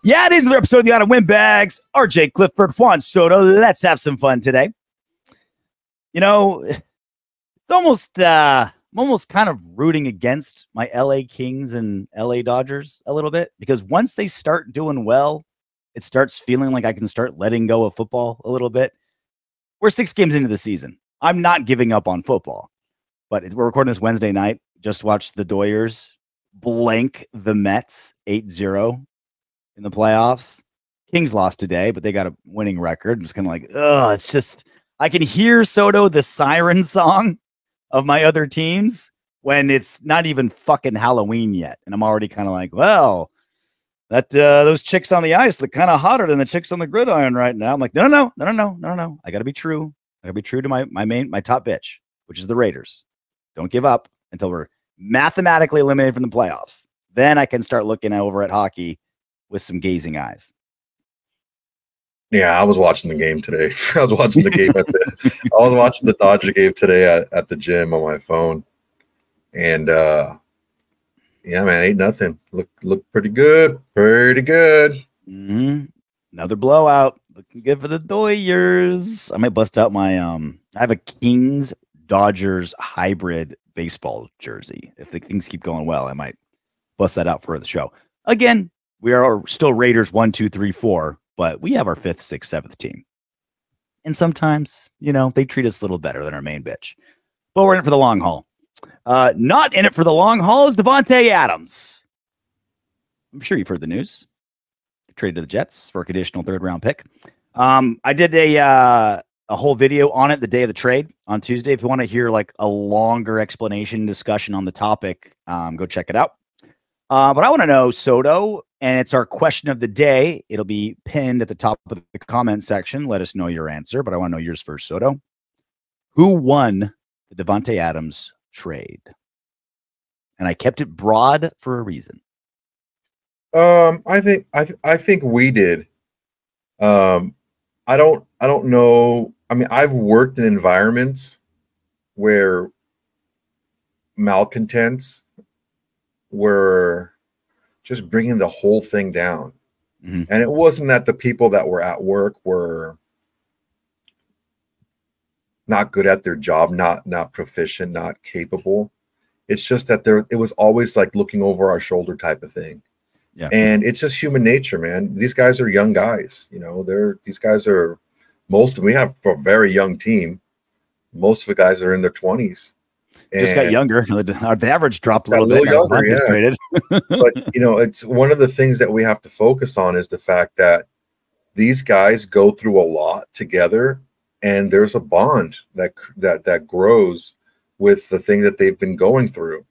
Yeah, it is another episode of the Windbags. RJ Clifford, Juan Soto. Let's have some fun today. You know, it's almost I'm almost kind of rooting against my LA Kings and LA Dodgers a little bit, because once they start doing well, it starts feeling like I can start letting go of football a little bit. We're 6 games into the season. I'm not giving up on football, but we're recording this Wednesday night. Just watched the Doyers blank the Mets 8-0 in the playoffs. Kings lost today, but they got a winning record. I'm just kind of like, oh, it's just, I can hear Soto, the siren song of my other teams, when it's not even fucking Halloween yet. And I'm already kind of like, well, that those chicks on the ice look kind of hotter than the chicks on the gridiron right now. I'm like, no. I got to be true. I got to be true to my top bitch, which is the Raiders. Don't give up until we're mathematically eliminated from the playoffs. Then I can start looking over at hockey with some gazing eyes. Yeah, I was watching the game today. I was watching the Dodger game today at the gym on my phone. And yeah, man, 8-0. Look pretty good. Pretty good. Mm-hmm. Another blowout. Looking good for the Doyers. I might bust out my I have a Kings Dodgers hybrid baseball jersey. If the things keep going well, I might bust that out for the show. Again, we are still Raiders 1, 2, 3, 4, but we have our 5th, 6th, 7th team. And sometimes, they treat us a little better than our main bitch. But we're in it for the long haul. Not in it for the long haul is Davante Adams. I'm sure you've heard the news. Traded to the Jets for a conditional 3rd-round pick. I did a whole video on it the day of the trade on Tuesday. If you want to hear like a longer explanation discussion on the topic, go check it out. But I want to know, Soto, and it's our question of the day. It'll be pinned at the top of the comment section. Let us know your answer, but I want to know yours first, Soto. Who won the Davante Adams trade? And I kept it broad for a reason. I think we did. I don't know. I mean, I've worked in environments where malcontents were just bringing the whole thing down. Mm-hmm. And it wasn't that the people that were at work were not good at their job, not proficient, not capable. It's just that it was always like looking over our shoulder type of thing. Yeah. And it's just human nature, man. These guys are young guys. These guys are, we have a very young team. Most of the guys are in their 20s. Just got younger. The average dropped a little bit. Younger, yeah. But it's one of the things that we have to focus on is the fact that these guys go through a lot together, and there's a bond that grows with the thing that they've been going through.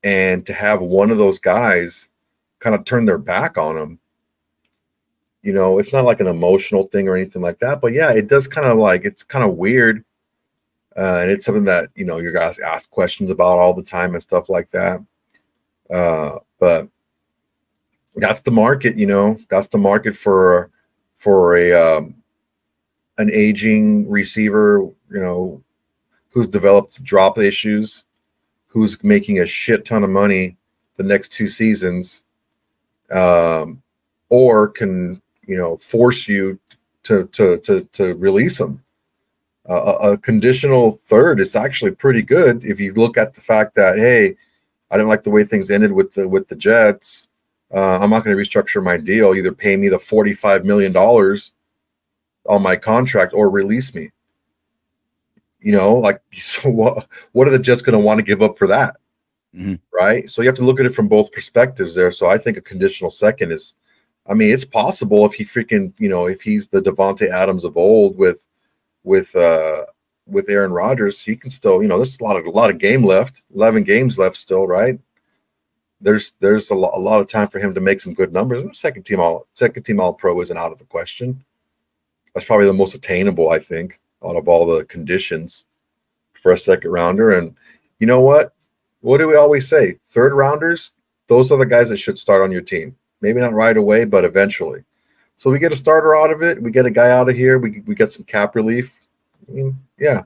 And to have one of those guys kind of turn their back on them, it's not like an emotional thing or anything like that. But yeah, it does kind of it's kind of weird. And it's something that, you guys ask questions about all the time and stuff like that. But that's the market, that's the market for an aging receiver, who's developed drop issues, who's making a shit ton of money the next 2 seasons, or can, force you to release them. A conditional 3rd is actually pretty good if you look at the fact that, hey, I didn't like the way things ended with the Jets. I'm not going to restructure my deal. Either pay me the $45 million on my contract or release me. So what are the Jets going to want to give up for that? Mm-hmm. Right? So you have to look at it from both perspectives there. So I think a conditional 2nd is, it's possible if he freaking, if he's the Davante Adams of old with Aaron Rodgers, he can still, there's a lot of game left, 11 games left still, right? There's a lot of time for him to make some good numbers. Second team all pro isn't out of the question. That's probably the most attainable, I think, out of all the conditions for a 2nd rounder. And you know what? What do we always say? 3rd rounders, those are the guys that should start on your team. Maybe not right away, but eventually. So we get a starter out of it. We get a guy out of here. We get some cap relief. Yeah.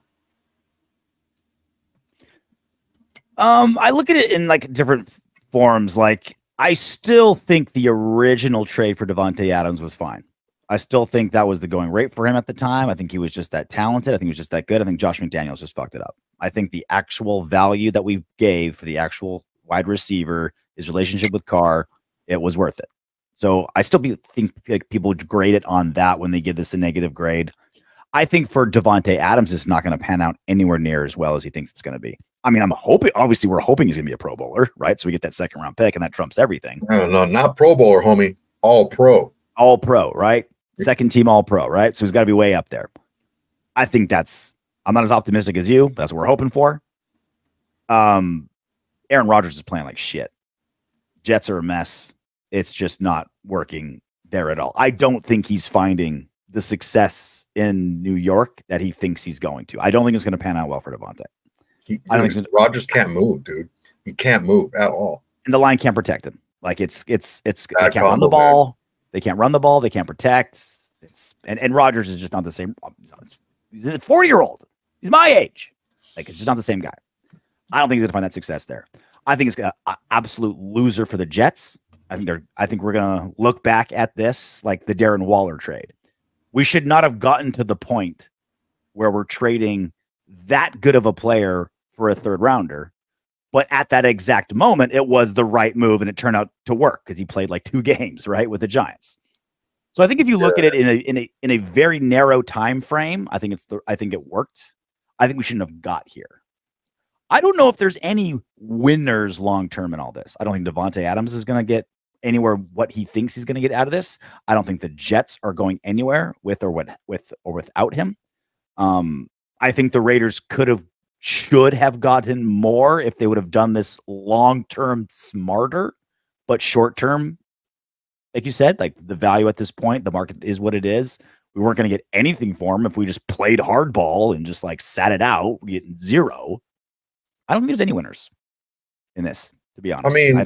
I look at it in like different forms. Like I still think the original trade for Davante Adams was fine. I still think that was the going rate for him at the time. I think he was just that talented. I think he was just that good. I think Josh McDaniels just fucked it up. I think the actual value that we gave for the actual wide receiver, his relationship with Carr, it was worth it. So I still think like people grade it on that when they give this a negative grade. I think for Davante Adams, it's not going to pan out anywhere near as well as he thinks it's going to be. I mean, I'm hoping, obviously, we're hoping he's going to be a Pro Bowler, right? So we get that second round pick, and that trumps everything. No, not Pro Bowler, homie. All Pro. All Pro, right? Second team All Pro, right? So he's got to be way up there. I think I'm not as optimistic as you. That's what we're hoping for. Aaron Rodgers is playing like shit. Jets are a mess. It's just not working there at all. I don't think he's finding the success in New York that he thinks he's going to. I don't think it's going to pan out well for Davante. I don't think Rodgers can't move, dude. He can't move at all. And the line can't protect him. Like it's they can't run the ball. Man. They can't run the ball. They can't protect. And Rodgers is just not the same. He's a 40-year-old. He's my age. Like, it's just not the same guy. I don't think he's gonna find that success there. I think it's an absolute loser for the Jets. I think we're gonna look back at this like the Darren Waller trade. We should not have gotten to the point where we're trading that good of a player for a third rounder. But at that exact moment, it was the right move, and it turned out to work because he played like 2 games, right, with the Giants. So I think if you look at it in a very narrow time frame, I think it worked. I think we shouldn't have got here. I don't know if there's any winners long term in all this. I don't think Davante Adams is going to get anywhere what he thinks he's going to get out of this. I don't think the Jets are going anywhere with or without him. I think the Raiders should have gotten more if they would have done this long-term smarter, but short-term, like you said, like the value at this point, the market is what it is. We weren't going to get anything for him if we just played hardball and just like sat it out. We get 0. I don't think there's any winners in this, to be honest. I mean,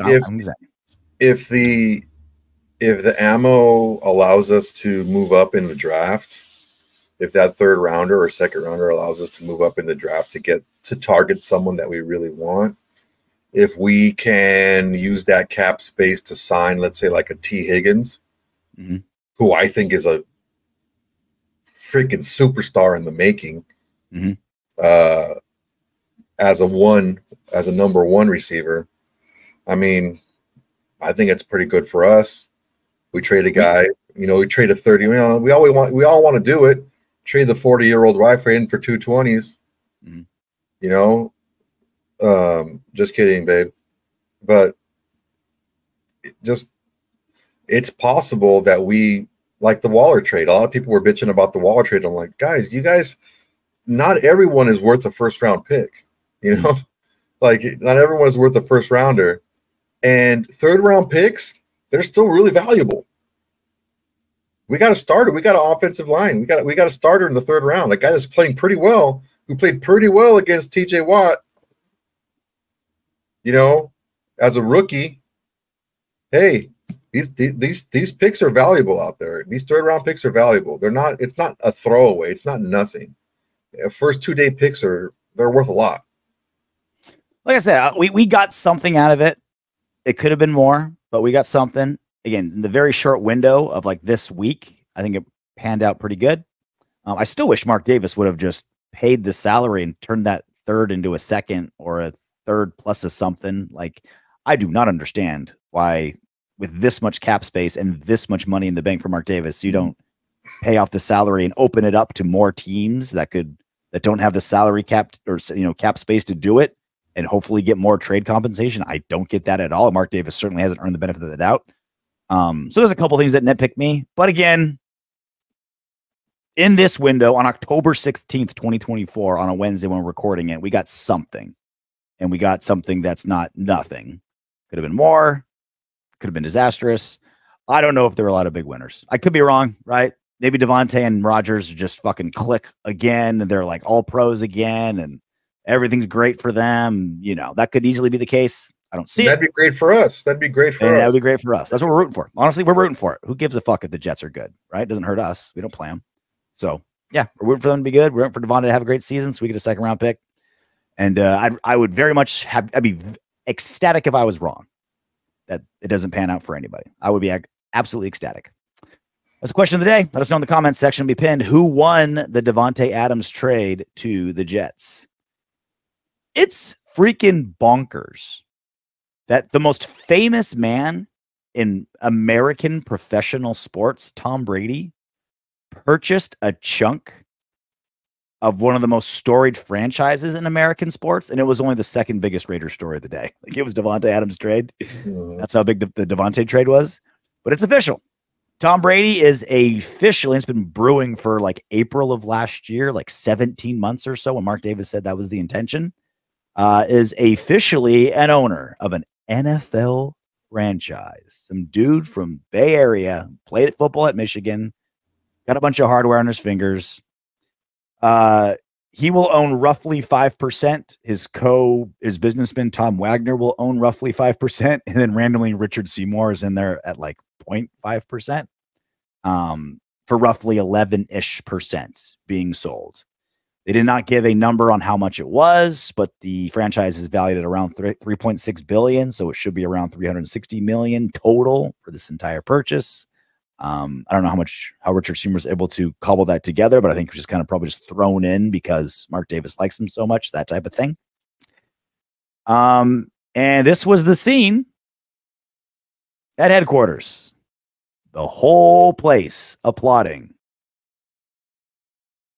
if the ammo allows us to move up in the draft, if that third rounder or second rounder allows us to move up in the draft to get to target someone that we really want, if we can use that cap space to sign, let's say, like a T. Higgins, who I think is a freaking superstar in the making, as a number 1 receiver, I mean, I think it's pretty good for us. We trade a guy, we trade a 30. We all want to do it. Trade the 40-year-old rifle in for 2 20s. Just kidding, babe. But it's possible that we, like the Waller trade. A lot of people were bitching about the Waller trade. I'm like, guys, not everyone is worth a first-round pick. Like not everyone is worth a first rounder, and third-round picks, they're still really valuable. We got a starter. We got an offensive line. We got a starter in the 3rd round. A guy that's playing pretty well, who played pretty well against T.J. Watt. As a rookie. Hey, these picks are valuable out there. These 3rd-round picks are valuable. It's not a throwaway. It's not nothing. First 2-day picks they're worth a lot. Like I said, we got something out of it. It could have been more, but we got something. Again, in the very short window of like this week, I think it panned out pretty good. I still wish Mark Davis would have just paid the salary and turned that 3rd into a 2nd or a 3rd plus a something. Like, I do not understand why, with this much cap space and this much money in the bank for Mark Davis, you don't pay off the salary and open it up to more teams that don't have the salary cap or cap space to do it, and hopefully get more trade compensation. I don't get that at all. Mark Davis certainly hasn't earned the benefit of the doubt. So there's a couple things that nitpick me, but again, in this window on October 16th, 2024, on a Wednesday when we're recording it, we got something, and we got something that's not nothing. Could have been more, could have been disastrous. I don't know if there were a lot of big winners. I could be wrong, right? Maybe Davante and Rodgers just fucking click again, and they're like all pros again, and everything's great for them. That could easily be the case. I don't see That'd be great for us. That'd be great for us. That would be great for us. That's what we're rooting for. Honestly, we're rooting for it. Who gives a fuck if the Jets are good, right? It doesn't hurt us. We don't play them. So, yeah, we're rooting for them to be good. We're rooting for Davante to have a great season so we get a 2nd-round pick. And I would very much I'd be ecstatic if I was wrong. that it doesn't pan out for anybody. I would be absolutely ecstatic. That's the question of the day. Let us know in the comments section. Be pinned. Who won the Davante Adams trade to the Jets? It's freaking bonkers that the most famous man in American professional sports, Tom Brady, purchased a chunk of one of the most storied franchises in American sports, and it was only the second biggest Raider story of the day. Like, it was Davante Adams' trade. That's how big the Davante trade was. But it's official. Tom Brady is officially, it's been brewing for like April of last year, like 17 months or so, when Mark Davis said that was the intention, is officially an owner of an NFL franchise. Some dude from Bay Area, played at football at Michigan, got a bunch of hardware on his fingers. He will own roughly 5%. His businessman, Tom Wagner, will own roughly 5%. And then randomly Richard Seymour is in there at like 0.5%, for roughly 11-ish% being sold. They did not give a number on how much it was, but the franchise is valued at around $3.6 billion. So it should be around $360 million total for this entire purchase. I don't know how Richard Seymour was able to cobble that together, but I think it was just kind of probably just thrown in because Mark Davis likes him so much, that type of thing. And this was the scene at headquarters. The whole place applauding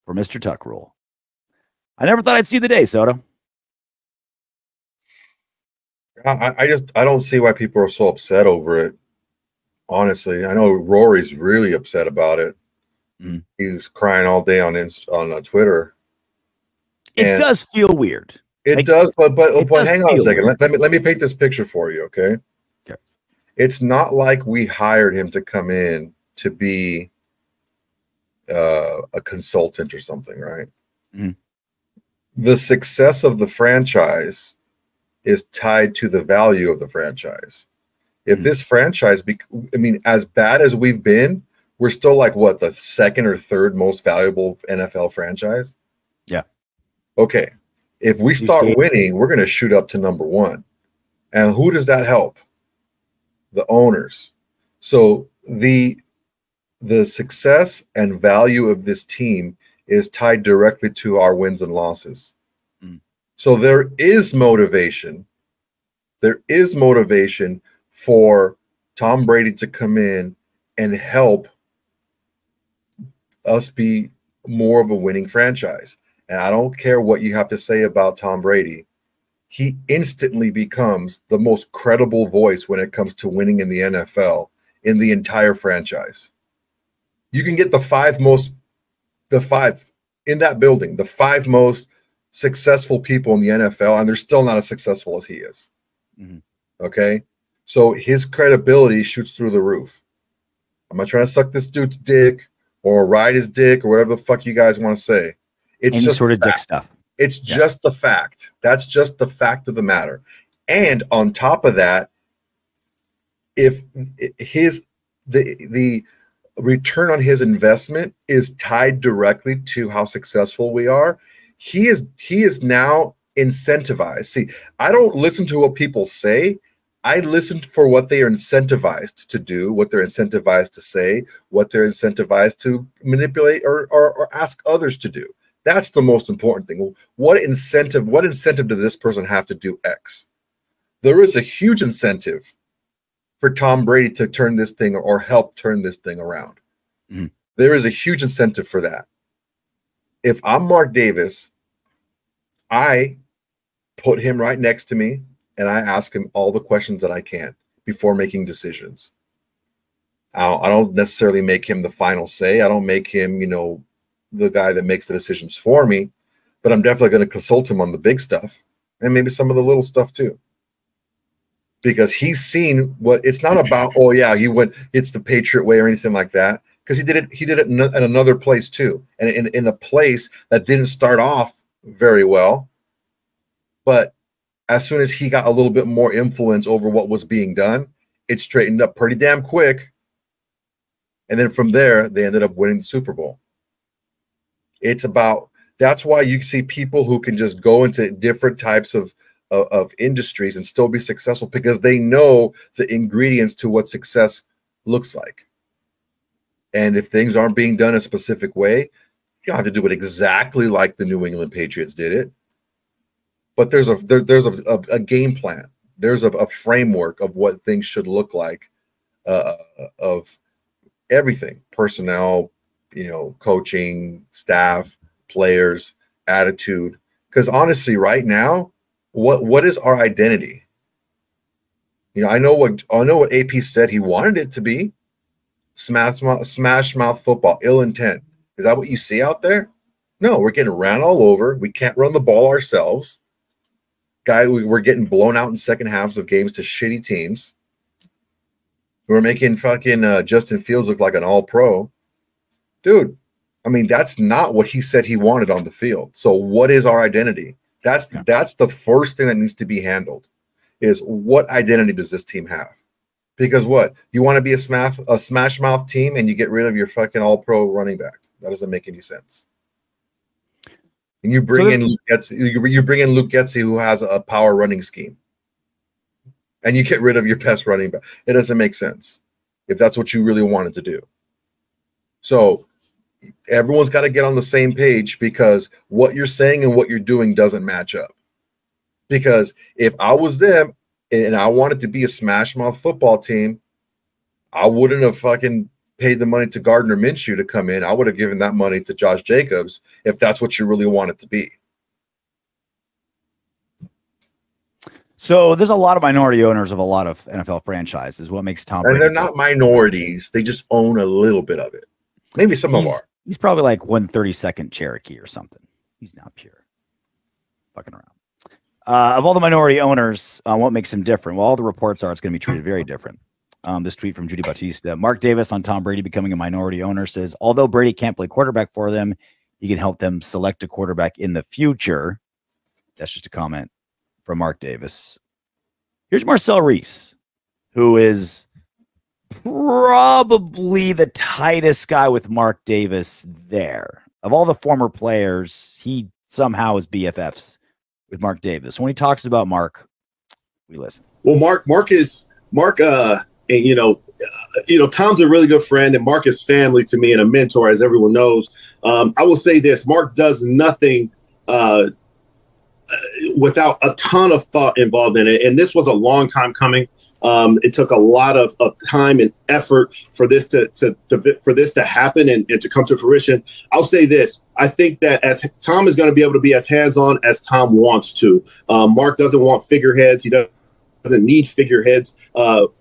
for Mr. Tuck Rule. I never thought I'd see the day, Soto. I don't see why people are so upset over it. Honestly, I know Rory's really upset about it. He was crying all day on Twitter. It does feel weird. It does, but hang on a second. Let me paint this picture for you, okay? Okay. It's not like we hired him to come in to be a consultant or something, right? The success of the franchise is tied to the value of the franchise. If this franchise, as bad as we've been, we're still like what, the second or third most valuable NFL franchise? Yeah. Okay. If we start winning, we're going to shoot up to number one. And who does that help? The owners. So the success and value of this team is tied directly to our wins and losses. So there is motivation. There is motivation for Tom Brady to come in and help us be more of a winning franchise. And I don't care what you have to say about Tom Brady. He instantly becomes the most credible voice when it comes to winning in the NFL in the entire franchise. You can get the five in that building, the five most successful people in the NFL, and they're still not as successful as he is. Okay? So his credibility shoots through the roof. I'm not trying to suck this dude's dick or ride his dick or whatever the fuck you guys want to say. It's any just sort of dick stuff. It's just the fact. That's just the fact of the matter. And on top of that, if the return on his investment is tied directly to how successful we are, he is now incentivized. See, I don't listen to what people say. I listen for what they are incentivized to do, what they're incentivized to say, what they're incentivized to manipulate or ask others to do. That's the most important thing. What incentive does this person have to do X? There is a huge incentive for Tom Brady to turn this thing or help turn this thing around. There is a huge incentive for that. If I'm Mark Davis, I put him right next to me and I ask him all the questions that I can before making decisions. I don't necessarily make him the final say. I don't make him, the guy that makes the decisions for me, but I'm definitely going to consult him on the big stuff and maybe some of the little stuff too. Because he's seen what it's not about. Oh yeah, it's the Patriot way or anything like that. Because he did it in another place too, and in a place that didn't start off very well, but as soon as he got a little bit more influence over what was being done, it straightened up pretty damn quick. And then from there, they ended up winning the Super Bowl. That's why you see people who can just go into different types of of industries and still be successful because they know the ingredients to what success looks like. And if things aren't being done a specific way, you don't have to do it exactly like the New England Patriots did it. But there's a game plan. There's a framework of what things should look like, of everything: personnel, coaching, staff, players, attitude. Because honestly, right now, what is our identity? I know what AP said he wanted it to be: smash mouth football, ill intent. Is that what you see out there? No, we're getting ran all over. We can't run the ball ourselves. We're getting blown out in second halves of games to shitty teams. We're making fucking Justin Fields look like an all-pro. Dude, I mean, that's not what he said he wanted on the field. So what is our identity? That's the first thing that needs to be handled, is what identity does this team have? Because what? You want to be a smash mouth team and you get rid of your fucking all-pro running back. That doesn't make any sense. And you bring in Luke Getsy, who has a power running scheme, and you get rid of your best running back. It doesn't make sense if that's what you really wanted to do. So everyone's got to get on the same page, because what you're saying and what you're doing doesn't match up. Because if I was them and I wanted to be a smash mouth football team, I wouldn't have fucking paid the money to Gardner Minshew to come in. I would have given that money to Josh Jacobs if that's what you really want it to be. So there's a lot of minority owners of a lot of NFL franchises. What makes Tom Brady? And they're not minorities. They just own a little bit of it. Maybe some of are. He's probably like 132nd Cherokee or something. He's not pure. Fucking around. Of all the minority owners, what makes him different? Well, all the reports are it's going to be treated very different. This tweet from Judy Bautista. Mark Davis on Tom Brady becoming a minority owner says, although Brady can't play quarterback for them, he can help them select a quarterback in the future. That's just a comment from Mark Davis. Here's Marcel Reese, who is probably the tightest guy with Mark Davis there. Of all the former players, he somehow is BFFs with Mark Davis. When he talks about Mark, we listen. Well, Mark, and Tom's a really good friend, and Mark is family to me and a mentor, as everyone knows. I will say this: Mark does nothing without a ton of thought involved in it, and this was a long time coming. It took a lot of time and effort for this to happen and to come to fruition. I'll say this: I think that as Tom is going to be able to be as hands-on as Tom wants to. Mark doesn't want figureheads. He doesn't need figureheads.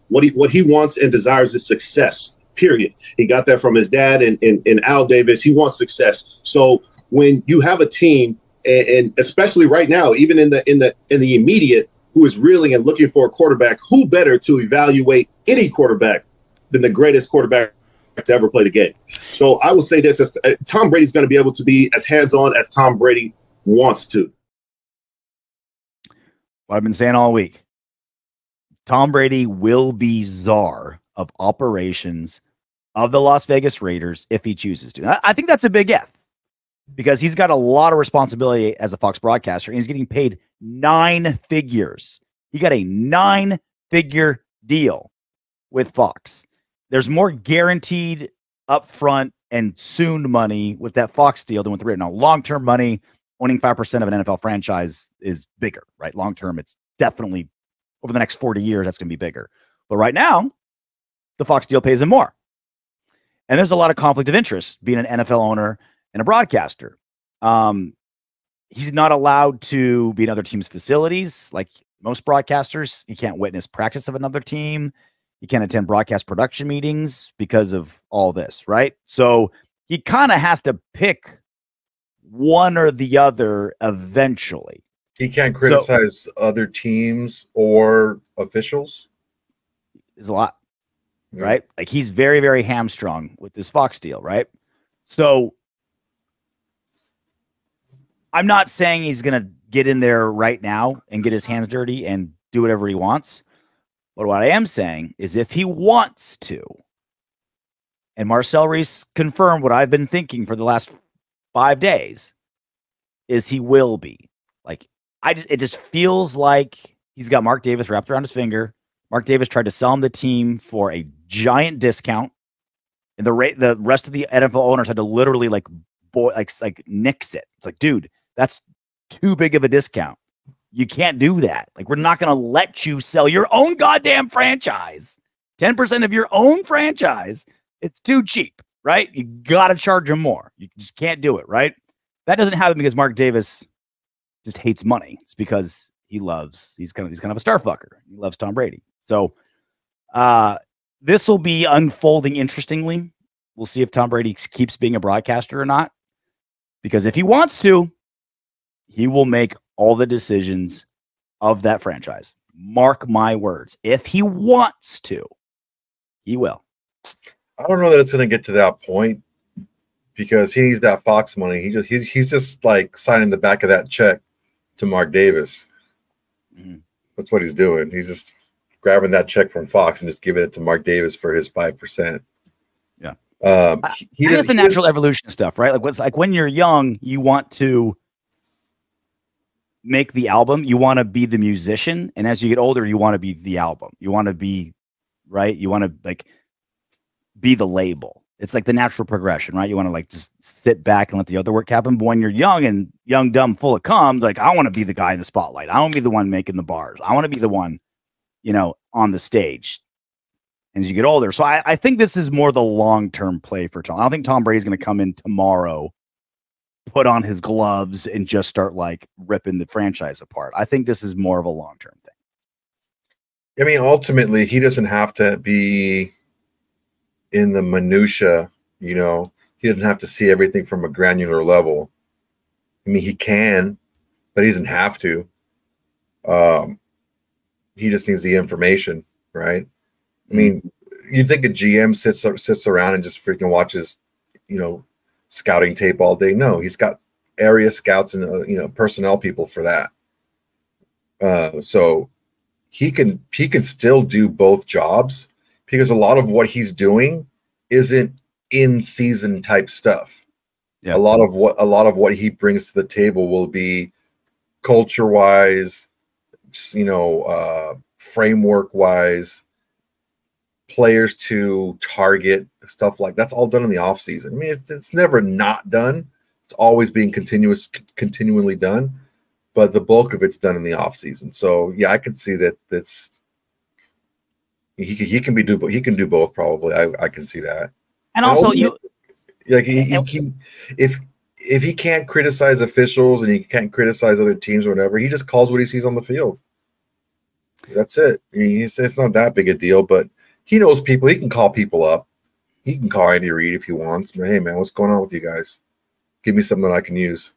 What he wants and desires is success. Period. He got that from his dad and Al Davis. He wants success. So when you have a team, and especially right now, even in the immediate, who is reeling and looking for a quarterback, who better to evaluate any quarterback than the greatest quarterback to ever play the game? So I will say this: Tom Brady's going to be able to be as hands-on as Tom Brady wants to. What I've been saying all week. Tom Brady will be czar of operations of the Las Vegas Raiders if he chooses to. I think that's a big F, because he's got a lot of responsibility as a Fox broadcaster, and he's getting paid 9 figures. He got a 9-figure deal with Fox. There's more guaranteed upfront and soon money with that Fox deal than with the Raiders. Now, long-term money, owning 5% of an NFL franchise is bigger, right? Long-term, it's definitely over the next 40 years, that's going to be bigger. But right now, the Fox deal pays him more. And there's a lot of conflict of interest being an NFL owner and a broadcaster. He's not allowed to be in other teams' facilities like most broadcasters. He can't witness practice of another team. He can't attend broadcast production meetings because of all this, right? So he kind of has to pick one or the other eventually. He can't criticize other teams or officials. There's a lot, right? Like, he's very, very hamstrung with this Fox deal, right? So I'm not saying he's going to get in there right now and get his hands dirty and do whatever he wants. But what I am saying is, if he wants to, and Marcel Reese confirmed what I've been thinking for the last 5 days, is he will be. Like, it just feels like he's got Mark Davis wrapped around his finger. Mark Davis tried to sell him the team for a giant discount, and the rest of the NFL owners had to literally like nix it. It's like, dude, that's too big of a discount. You can't do that. Like, we're not going to let you sell your own goddamn franchise. 10% of your own franchise. It's too cheap, right? You got to charge them more. You just can't do it, right? That doesn't happen because Mark Davis just hates money. It's because he's kind of a star fucker. He loves Tom Brady. So this will be unfolding interestingly. We'll see if Tom Brady keeps being a broadcaster or not. Because if he wants to, he will make all the decisions of that franchise. Mark my words. If he wants to, he will. I don't know that it's going to get to that point because he needs that Fox money. He's just like signing the back of that check to Mark Davis. Mm-hmm. That's what he's doing. He's just grabbing that check from Fox and just giving it to Mark Davis for his 5%. Yeah. It's the natural evolution stuff, right? Like when you're young, you want to make the album, you want to be the musician, and as you get older, you want to be the album. You want to be, right? You want to like be the label. It's like the natural progression, right? You want to like just sit back and let the other work happen. But when you're young, dumb, full of cum, like I want to be the guy in the spotlight. I want to be the one making the bars. I want to be the one, on the stage. And as you get older, so I think this is more the long-term play for Tom. I don't think Tom Brady's going to come in tomorrow, put on his gloves, and just start like ripping the franchise apart. I think this is more of a long-term thing. I mean, ultimately, he doesn't have to be in the minutia, he doesn't have to see everything from a granular level. I mean, he can, but he doesn't have to. He just needs the information, right? I mean, you'd think a GM sits around and just freaking watches, scouting tape all day. No, he's got area scouts and personnel people for that. So he can still do both jobs because a lot of what he's doing isn't in season type stuff. Yeah. A lot of what he brings to the table will be culture wise, framework wise, players to target, stuff like that's all done in the off season. I mean, it's never not done. It's always being continually done, but the bulk of it's done in the off season. So yeah, I can see that he can do both probably. I can see that. And also if he can't criticize officials and he can't criticize other teams or whatever, he just calls what he sees on the field. That's it. I mean, it's not that big a deal, but he knows people. He can call people up. He can call Andy Reid if he wants. But hey, man, what's going on with you guys? Give me something that I can use.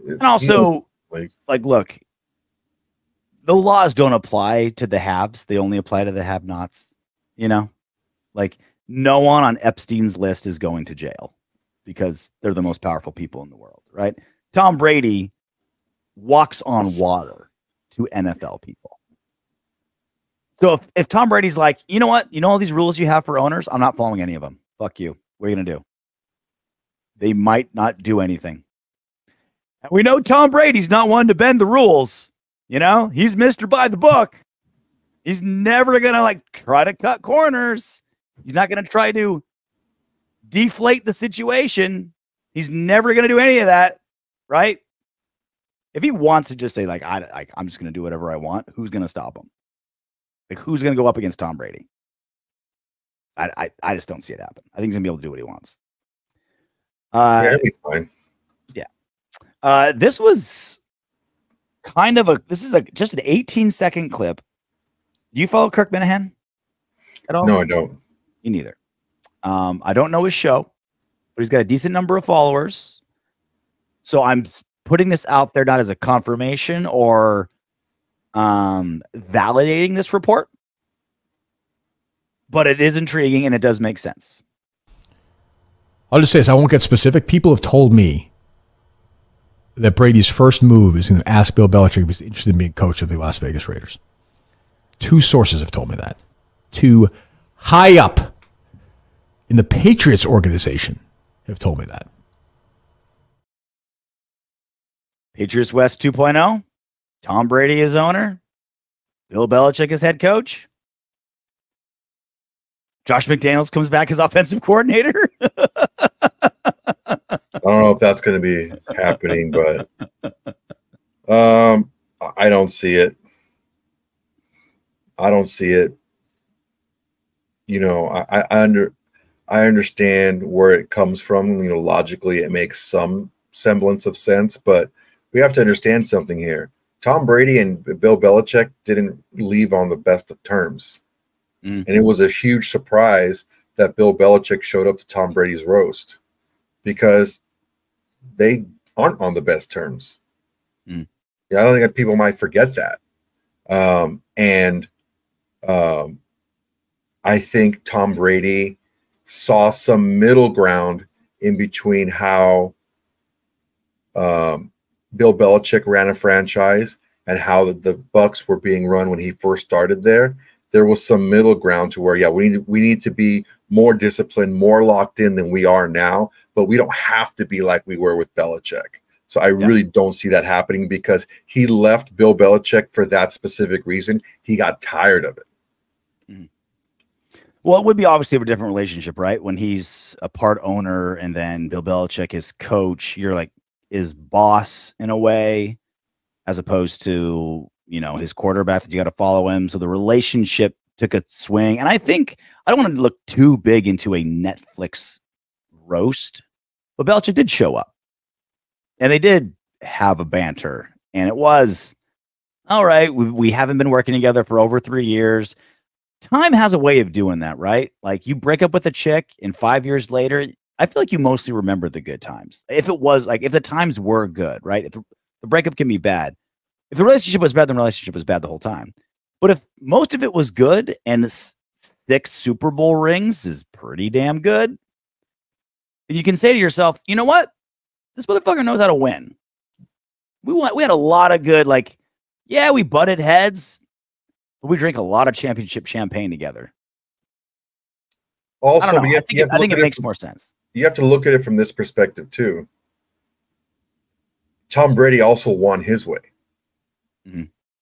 And also, look, the laws don't apply to the haves. They only apply to the have-nots. Like no one on Epstein's list is going to jail because they're the most powerful people in the world, right? Tom Brady walks on water to NFL people. So if Tom Brady's like, you know what? All these rules you have for owners? I'm not following any of them. Fuck you. What are you going to do? They might not do anything. And we know Tom Brady's not one to bend the rules. He's Mr. By the book. He's never going to try to cut corners. He's not going to try to deflate the situation. He's never going to do any of that, right? If he wants to just say I'm just going to do whatever I want, who's going to stop him? Who's going to go up against Tom Brady? I just don't see it happen. I think he's going to be able to do what he wants. Yeah, it'll be fine. Yeah. This was kind of just an 18-second clip. Do you follow Kirk Minahan at all? No, I don't. Me neither. I don't know his show, but he's got a decent number of followers. So I'm putting this out there not as a confirmation or validating this report, but it is intriguing and it does make sense. I'll just say this. I won't get specific. People have told me that Brady's first move is going to ask Bill Belichick if he's interested in being coach of the Las Vegas Raiders. 2 sources have told me that. 2 high up in the Patriots organization have told me that. Patriots West 2.0? Tom Brady is owner. Bill Belichick is head coach. Josh McDaniels comes back as offensive coordinator. I don't know if that's going to be happening, but I don't see it. I don't see it. You know, I understand where it comes from. You know, logically, it makes some semblance of sense, but we have to understand something here. Tom Brady and Bill Belichick didn't leave on the best of terms. And it was a huge surprise that Bill Belichick showed up to Tom Brady's roast because they aren't on the best terms. Yeah, I don't think that people might forget that. I think Tom Brady saw some middle ground in between how Bill Belichick ran a franchise and how the Bucks were being run when he first started there. There was some middle ground to where, yeah, we need to be more disciplined, more locked in than we are now, but we don't have to be like we were with Belichick. So I really don't see that happening because he left Bill Belichick for that specific reason. He got tired of it. Well, it would be obviously a different relationship, right? When he's a part owner and then Bill Belichick is coach, you're like his boss in a way, as opposed to, you know, his quarterback that you got to follow him. So the relationship took a swing. And I think I don't want to look too big into a Netflix roast, but Belichick did show up and they did have a banter. And it was, all right, we haven't been working together for over 3 years. Time has a way of doing that, right? Like you break up with a chick and 5 years later, I feel like you mostly remember the good times. If it was like, if the times were good, right? If the breakup can be bad. If the relationship was bad, the relationship was bad the whole time. But if most of it was good and 6 Super Bowl rings is pretty damn good, then you can say to yourself, you know what? This motherfucker knows how to win. We had a lot of good, like, yeah, we butted heads, but we drank a lot of championship champagne together. Also, I think it makes more sense. You have to look at it from this perspective too. Tom Brady also won his way.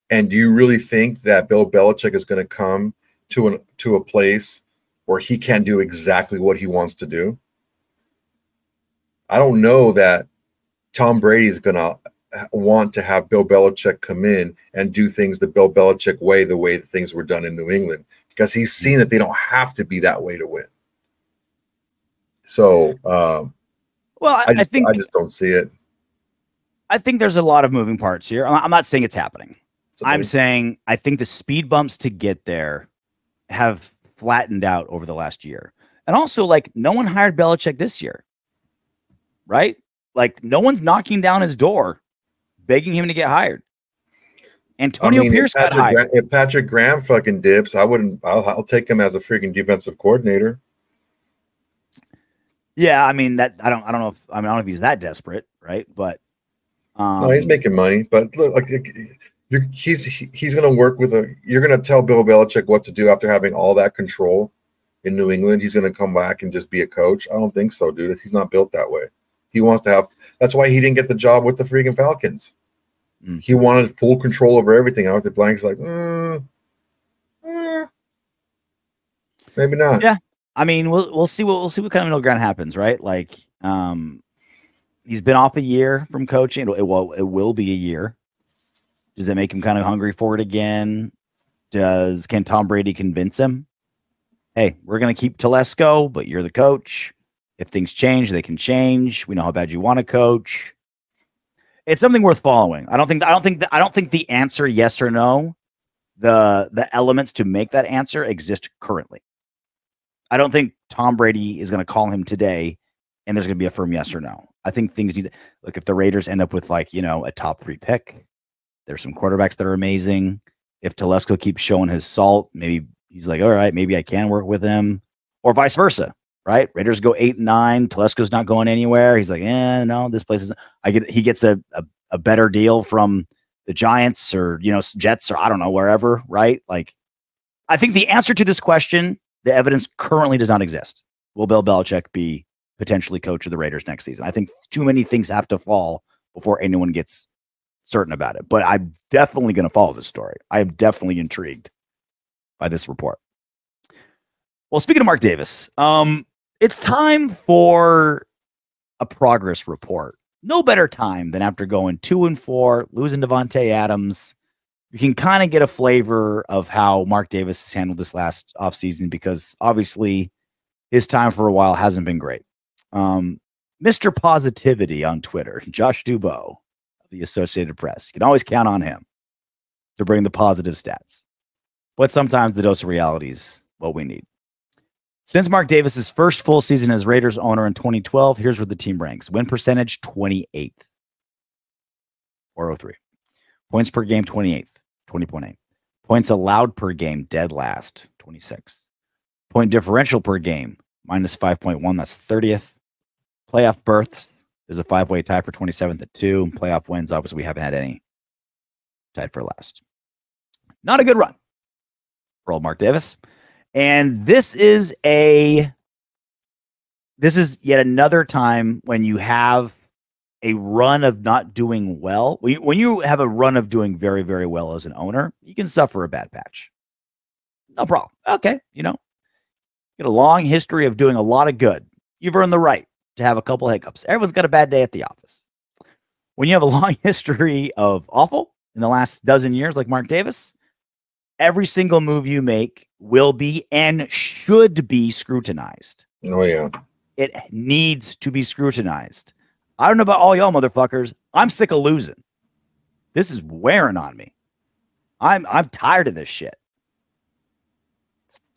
And do you really think that Bill Belichick is going to come to a place where he can't do exactly what he wants to do? I don't know that Tom Brady is going to want to have Bill Belichick come in and do things the Bill Belichick way, the way that things were done in New England, because he's seen that they don't have to be that way to win. So, I just don't see it. I think there's a lot of moving parts here. I'm not saying it's happening. I'm saying I think the speed bumps to get there have flattened out over the last year. And also, like, no one hired Belichick this year, right? Like, no one's knocking down his door, begging him to get hired. Antonio Pierce got hired. If Patrick Graham fucking dips, I'll take him as a freaking defensive coordinator. Yeah, I mean I don't know if he's that desperate, right? But no, he's making money. But look, like he's going to work with you're going to tell Bill Belichick what to do after having all that control in New England. He's going to come back and just be a coach. I don't think so, dude. He's not built that way. He wants to have. That's why he didn't get the job with the freaking Falcons. He wanted full control over everything. Out the blanks, like, maybe not. Yeah, I mean, we'll see what kind of middle ground happens, right? Like, he's been off a year from coaching. It will be a year. Does that make him kind of hungry for it again? Can Tom Brady convince him? Hey, we're going to keep Telesco, but you're the coach. If things change, they can change. We know how bad you want to coach. It's something worth following. I don't think the answer yes or no, the elements to make that answer exist currently. I don't think Tom Brady is going to call him today and there's going to be a firm yes or no. I think things need to look, if the Raiders end up with, like, you know, a top 3 pick, there's some quarterbacks that are amazing. If Telesco keeps showing his salt, maybe he's like, all right, maybe I can work with him, or vice versa, right? Raiders go 8-9. Telesco's not going anywhere. He's like, no, this place is. He gets a better deal from the Giants or, you know, Jets or I don't know, wherever, right? Like, I think the answer to this question, the evidence currently does not exist. Will Bill Belichick be potentially coach of the Raiders next season? I think too many things have to fall before anyone gets certain about it, but I'm definitely going to follow this story. I am definitely intrigued by this report. Well, speaking of Mark Davis, it's time for a progress report. No better time than after going 2-4, losing Davante Adams. You can kind of get a flavor of how Mark Davis has handled this last offseason, because obviously his time for a while hasn't been great. Mr. Positivity on Twitter, Josh Dubow of the Associated Press. You can always count on him to bring the positive stats. But sometimes the dose of reality is what we need. Since Mark Davis's first full season as Raiders owner in 2012, here's where the team ranks. Win percentage, 28th. 403. Points per game, 28th. 20.8. Points allowed per game, dead last. 26. Point differential per game, minus 5.1. That's 30th. Playoff berths, there's a 5-way tie for 27th at 2. Playoff wins, obviously, we haven't had any. Tied for last. Not a good run for old Mark Davis. And this is yet another time when you have a run of not doing well. When you have a run of doing very, very well as an owner, you can suffer a bad patch. No problem. Okay, get a long history of doing a lot of good. You've earned the right to have a couple hiccups. Everyone's got a bad day at the office. When you have a long history of awful in the last dozen years, like Mark Davis, every single move you make will be and should be scrutinized. Oh, yeah. It needs to be scrutinized. I don't know about all y'all motherfuckers. I'm sick of losing. This is wearing on me. I'm tired of this shit.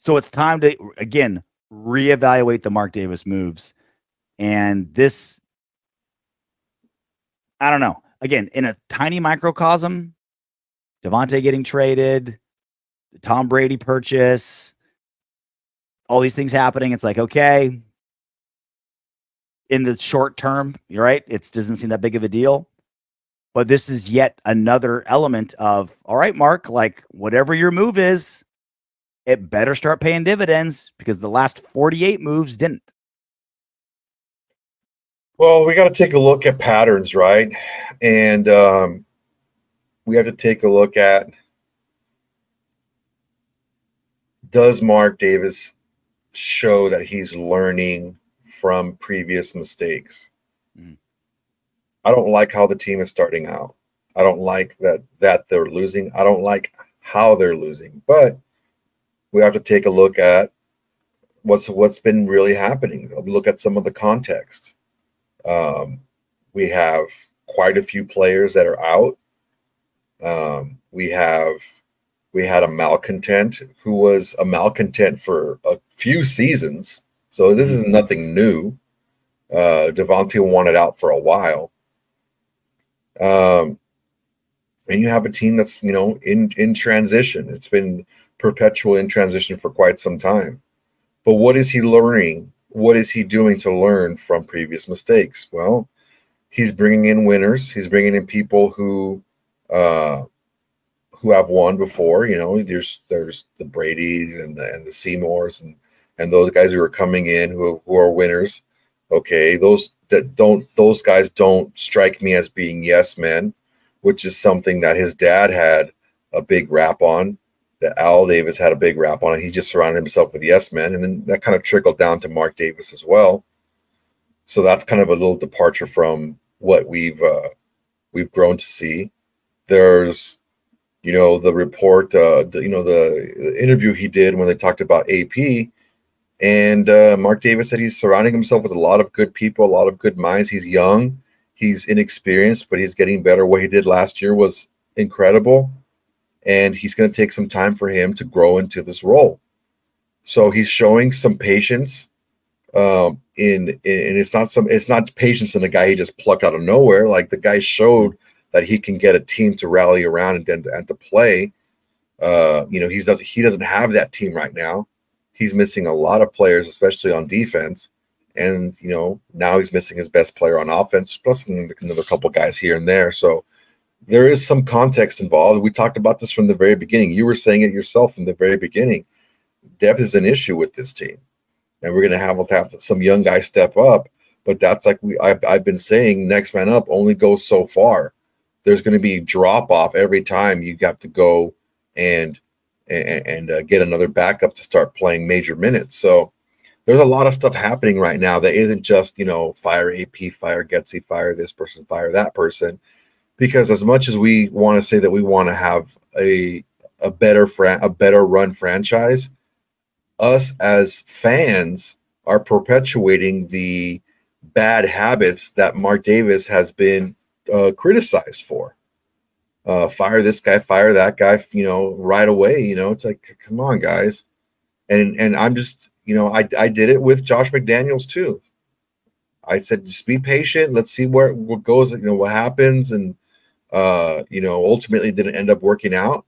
So it's time to, again, reevaluate the Mark Davis moves. And this, I don't know. Again, in a tiny microcosm, Davante getting traded, the Tom Brady purchase, all these things happening. It's like, okay, in the short term, you're right. It doesn't seem that big of a deal. But this is yet another element of, all right, Mark, like whatever your move is, it better start paying dividends, because the last 48 moves didn't. Well, we got to take a look at patterns, right? And we have to take a look at, does Mark Davis show that he's learning from previous mistakes? Mm-hmm. I don't like how the team is starting out. I don't like that they're losing. I don't like how they're losing. But we have to take a look at what's been really happening. Look at some of the context. We have quite a few players that are out. We had a malcontent who was a malcontent for a few seasons. So this is nothing new. Davante wanted out for a while. And you have a team that's, in transition. It's been perpetual in transition for quite some time. But what is he learning? What is he doing to learn from previous mistakes? Well, he's bringing in winners. He's bringing in people who have won before. There's the Bradys and the Seymours and those guys who are coming in who are winners. Okay, those guys don't strike me as being yes men, which is something that his dad had a big rap on, that Al Davis had a big rap on, and he just surrounded himself with yes men, and then that kind of trickled down to Mark Davis as well. So that's kind of a little departure from what we've grown to see. There's, the report, the interview he did when they talked about AP, and Mark Davis said he's surrounding himself with a lot of good people, a lot of good minds. He's young, he's inexperienced, but he's getting better. What he did last year was incredible, and he's going to take some time for him to grow into this role. So he's showing some patience. It's not patience in the guy he just plucked out of nowhere. Like, the guy showed that he can get a team to rally around and to play. He doesn't have that team right now. He's missing a lot of players, especially on defense. And, now he's missing his best player on offense, plus another couple guys here and there. So there is some context involved. We talked about this from the very beginning. You were saying it yourself from the very beginning. Depth is an issue with this team. And we're going to have some young guys step up. But that's like I've been saying, next man up only goes so far. there's going to be drop off every time you got to go and get another backup to start playing major minutes. So there's a lot of stuff happening right now that isn't just, fire AP, fire Getsy, fire this person, fire that person. Because as much as we want to say that we want to have a better run franchise, us as fans are perpetuating the bad habits that Mark Davis has been criticized for. Fire this guy, fire that guy, right away. It's like, come on, guys. And I'm just, I did it with Josh McDaniels too. I said, just be patient. Let's see what goes, what happens. And, ultimately it didn't end up working out.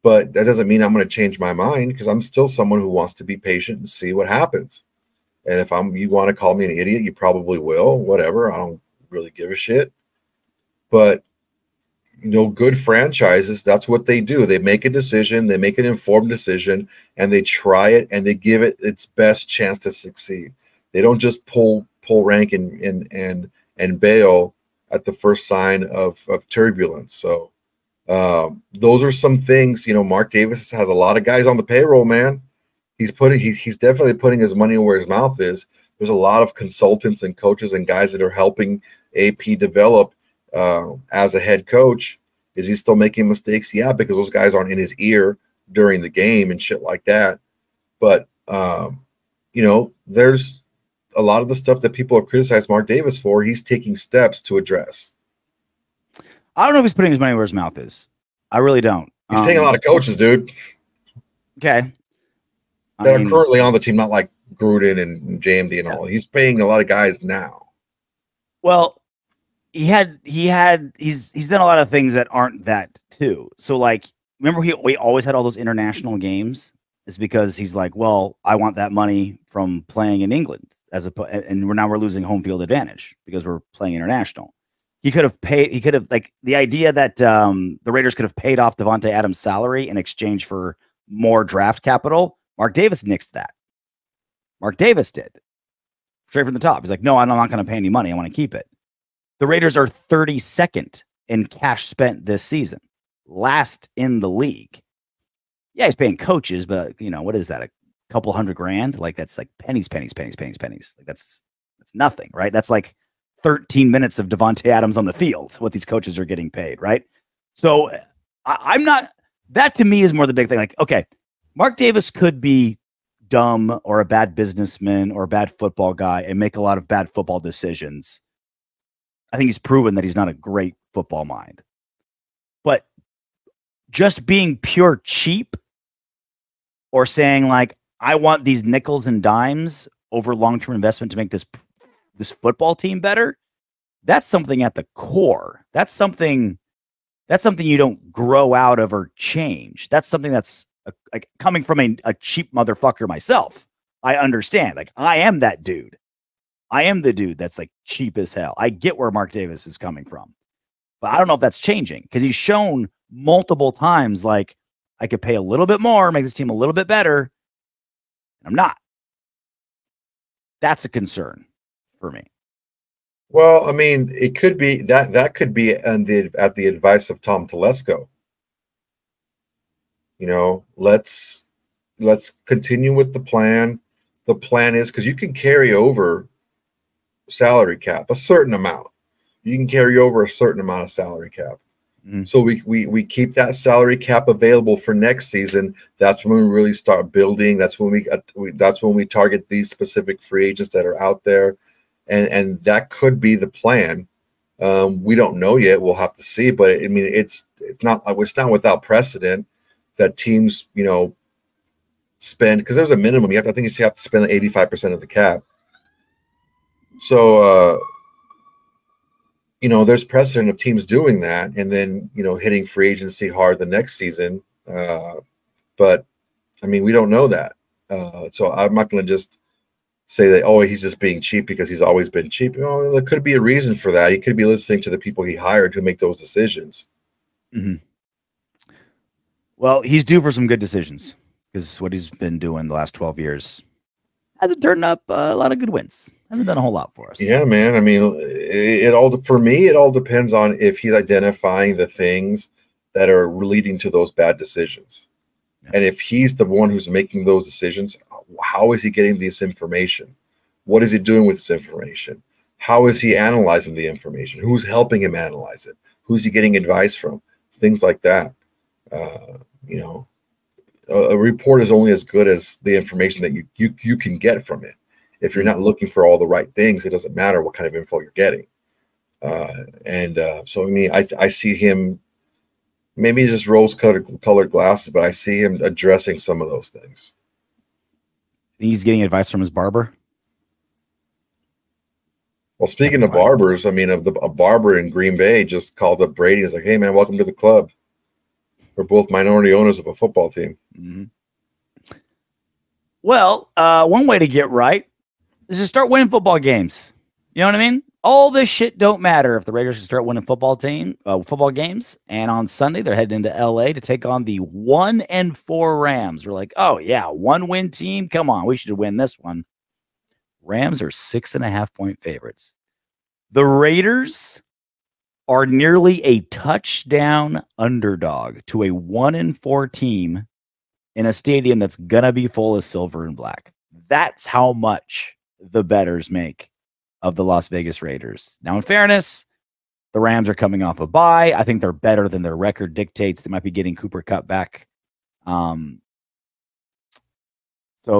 But that doesn't mean I'm going to change my mind, because I'm still someone who wants to be patient and see what happens. And if you want to call me an idiot, you probably will. Whatever. I don't really give a shit. But, good franchises, that's what they do. They make a decision, they make an informed decision, and they try it, and they give it its best chance to succeed. They don't just pull rank and bail at the first sign of turbulence. So those are some things. Mark Davis has a lot of guys on the payroll, man. He's definitely putting his money where his mouth is. There's a lot of consultants and coaches and guys that are helping AP develop as a head coach. Is he still making mistakes? Yeah, because those guys aren't in his ear during the game and shit like that. But there's a lot of the stuff that people have criticized Mark Davis for, he's taking steps to address. I don't know if he's putting his money where his mouth is. I really don't. He's paying a lot of coaches, dude. Okay. That are currently on the team, not like Gruden and JMD and all. He's paying a lot of guys now. Well, he's done a lot of things that aren't that too. So like, remember we always had all those international games? It's because he's like, well, I want that money from playing in England and we're losing home field advantage because we're playing international. He could have like the idea that the Raiders could have paid off Davante Adams' salary in exchange for more draft capital. Mark Davis nixed that. Mark Davis did. Straight from the top. He's like, no, I'm not going to pay any money. I want to keep it. The Raiders are 32nd in cash spent this season, last in the league. Yeah, he's paying coaches, but what is that? A couple $100,000? Like that's like pennies. Like that's nothing, right? That's like 13 minutes of Davante Adams on the field, what these coaches are getting paid, right? So I'm not, that to me is more the big thing. Like, okay, Mark Davis could be dumb or a bad businessman or a bad football guy and make a lot of bad football decisions. I think he's proven that he's not a great football mind. But just being pure cheap or saying like, I want these nickels and dimes over long-term investment to make this football team better, that's something at the core. That's something you don't grow out of or change. That's something that's like coming from a cheap motherfucker myself. I understand. Like I am that dude. I am the dude that's like cheap as hell. I get where Mark Davis is coming from, but I don't know if that's changing because he's shown multiple times like I could pay a little bit more, make this team a little bit better. I'm not. That's a concern for me. Well, I mean, it could be that could be at the advice of Tom Telesco. Let's continue with the plan. The plan is because you can carry over salary cap a certain amount. You can carry over a certain amount of salary cap. Mm-hmm. So we keep that salary cap available for next season. That's when we really start building. That's when we target these specific free agents that are out there. And that could be the plan. We don't know yet. We'll have to see. But I mean, it's not without precedent that teams, spend, because there's a minimum. I think you have to spend 85% of the cap. So, there's precedent of teams doing that, and then hitting free agency hard the next season. But I mean, we don't know that. So I'm not going to just say that, oh, he's just being cheap because he's always been cheap. There could be a reason for that. He could be listening to the people he hired who make those decisions. Mm-hmm. Well, he's due for some good decisions because what he's been doing the last 12 years hasn't turned up a lot of good wins. Hasn't done a whole lot for us. Yeah, man. I mean, it all depends on if he's identifying the things that are leading to those bad decisions. Yeah. And if he's the one who's making those decisions, how is he getting this information? What is he doing with this information? How is he analyzing the information? Who's helping him analyze it? Who's he getting advice from? Things like that. You know, a report is only as good as the information that you can get from it. If you're not looking for all the right things, it doesn't matter what kind of info you're getting. So, I mean, I see him, maybe just rose-colored glasses, but I see him addressing some of those things. He's getting advice from his barber? Well, speaking of barbers, I mean, a barber in Green Bay just called up Brady and was like, hey, man, welcome to the club. We're both minority owners of a football team. Mm-hmm. Well, one way to get right is to start winning football games. You know what I mean? All this shit don't matter if the Raiders can start winning football games. And on Sunday, they're heading into LA to take on the 1-4 Rams. We're like, oh yeah, 1-win team. Come on, we should win this one. Rams are 6.5-point favorites. The Raiders are nearly a touchdown underdog to a 1-4 team in a stadium that's gonna be full of silver and black. That's how much the bettors make of the Las Vegas Raiders. Now, in fairness, the Rams are coming off a bye. I think they're better than their record dictates. They might be getting Cooper Kupp back. So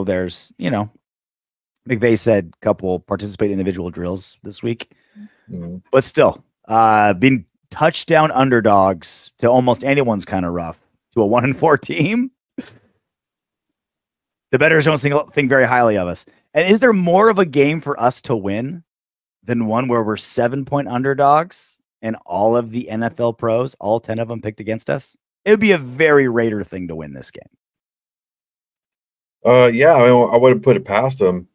there's, you know, McVay said a couple participate individual drills this week. Mm-hmm. But still, being touchdown underdogs to almost anyone's kind of rough. To a 1-4 team, the bettors don't think very highly of us. And is there more of a game for us to win than one where we're 7-point underdogs and all of the NFL pros, all 10 of them picked against us? It would be a very Raider thing to win this game. Yeah, I mean, I wouldn't put it past them.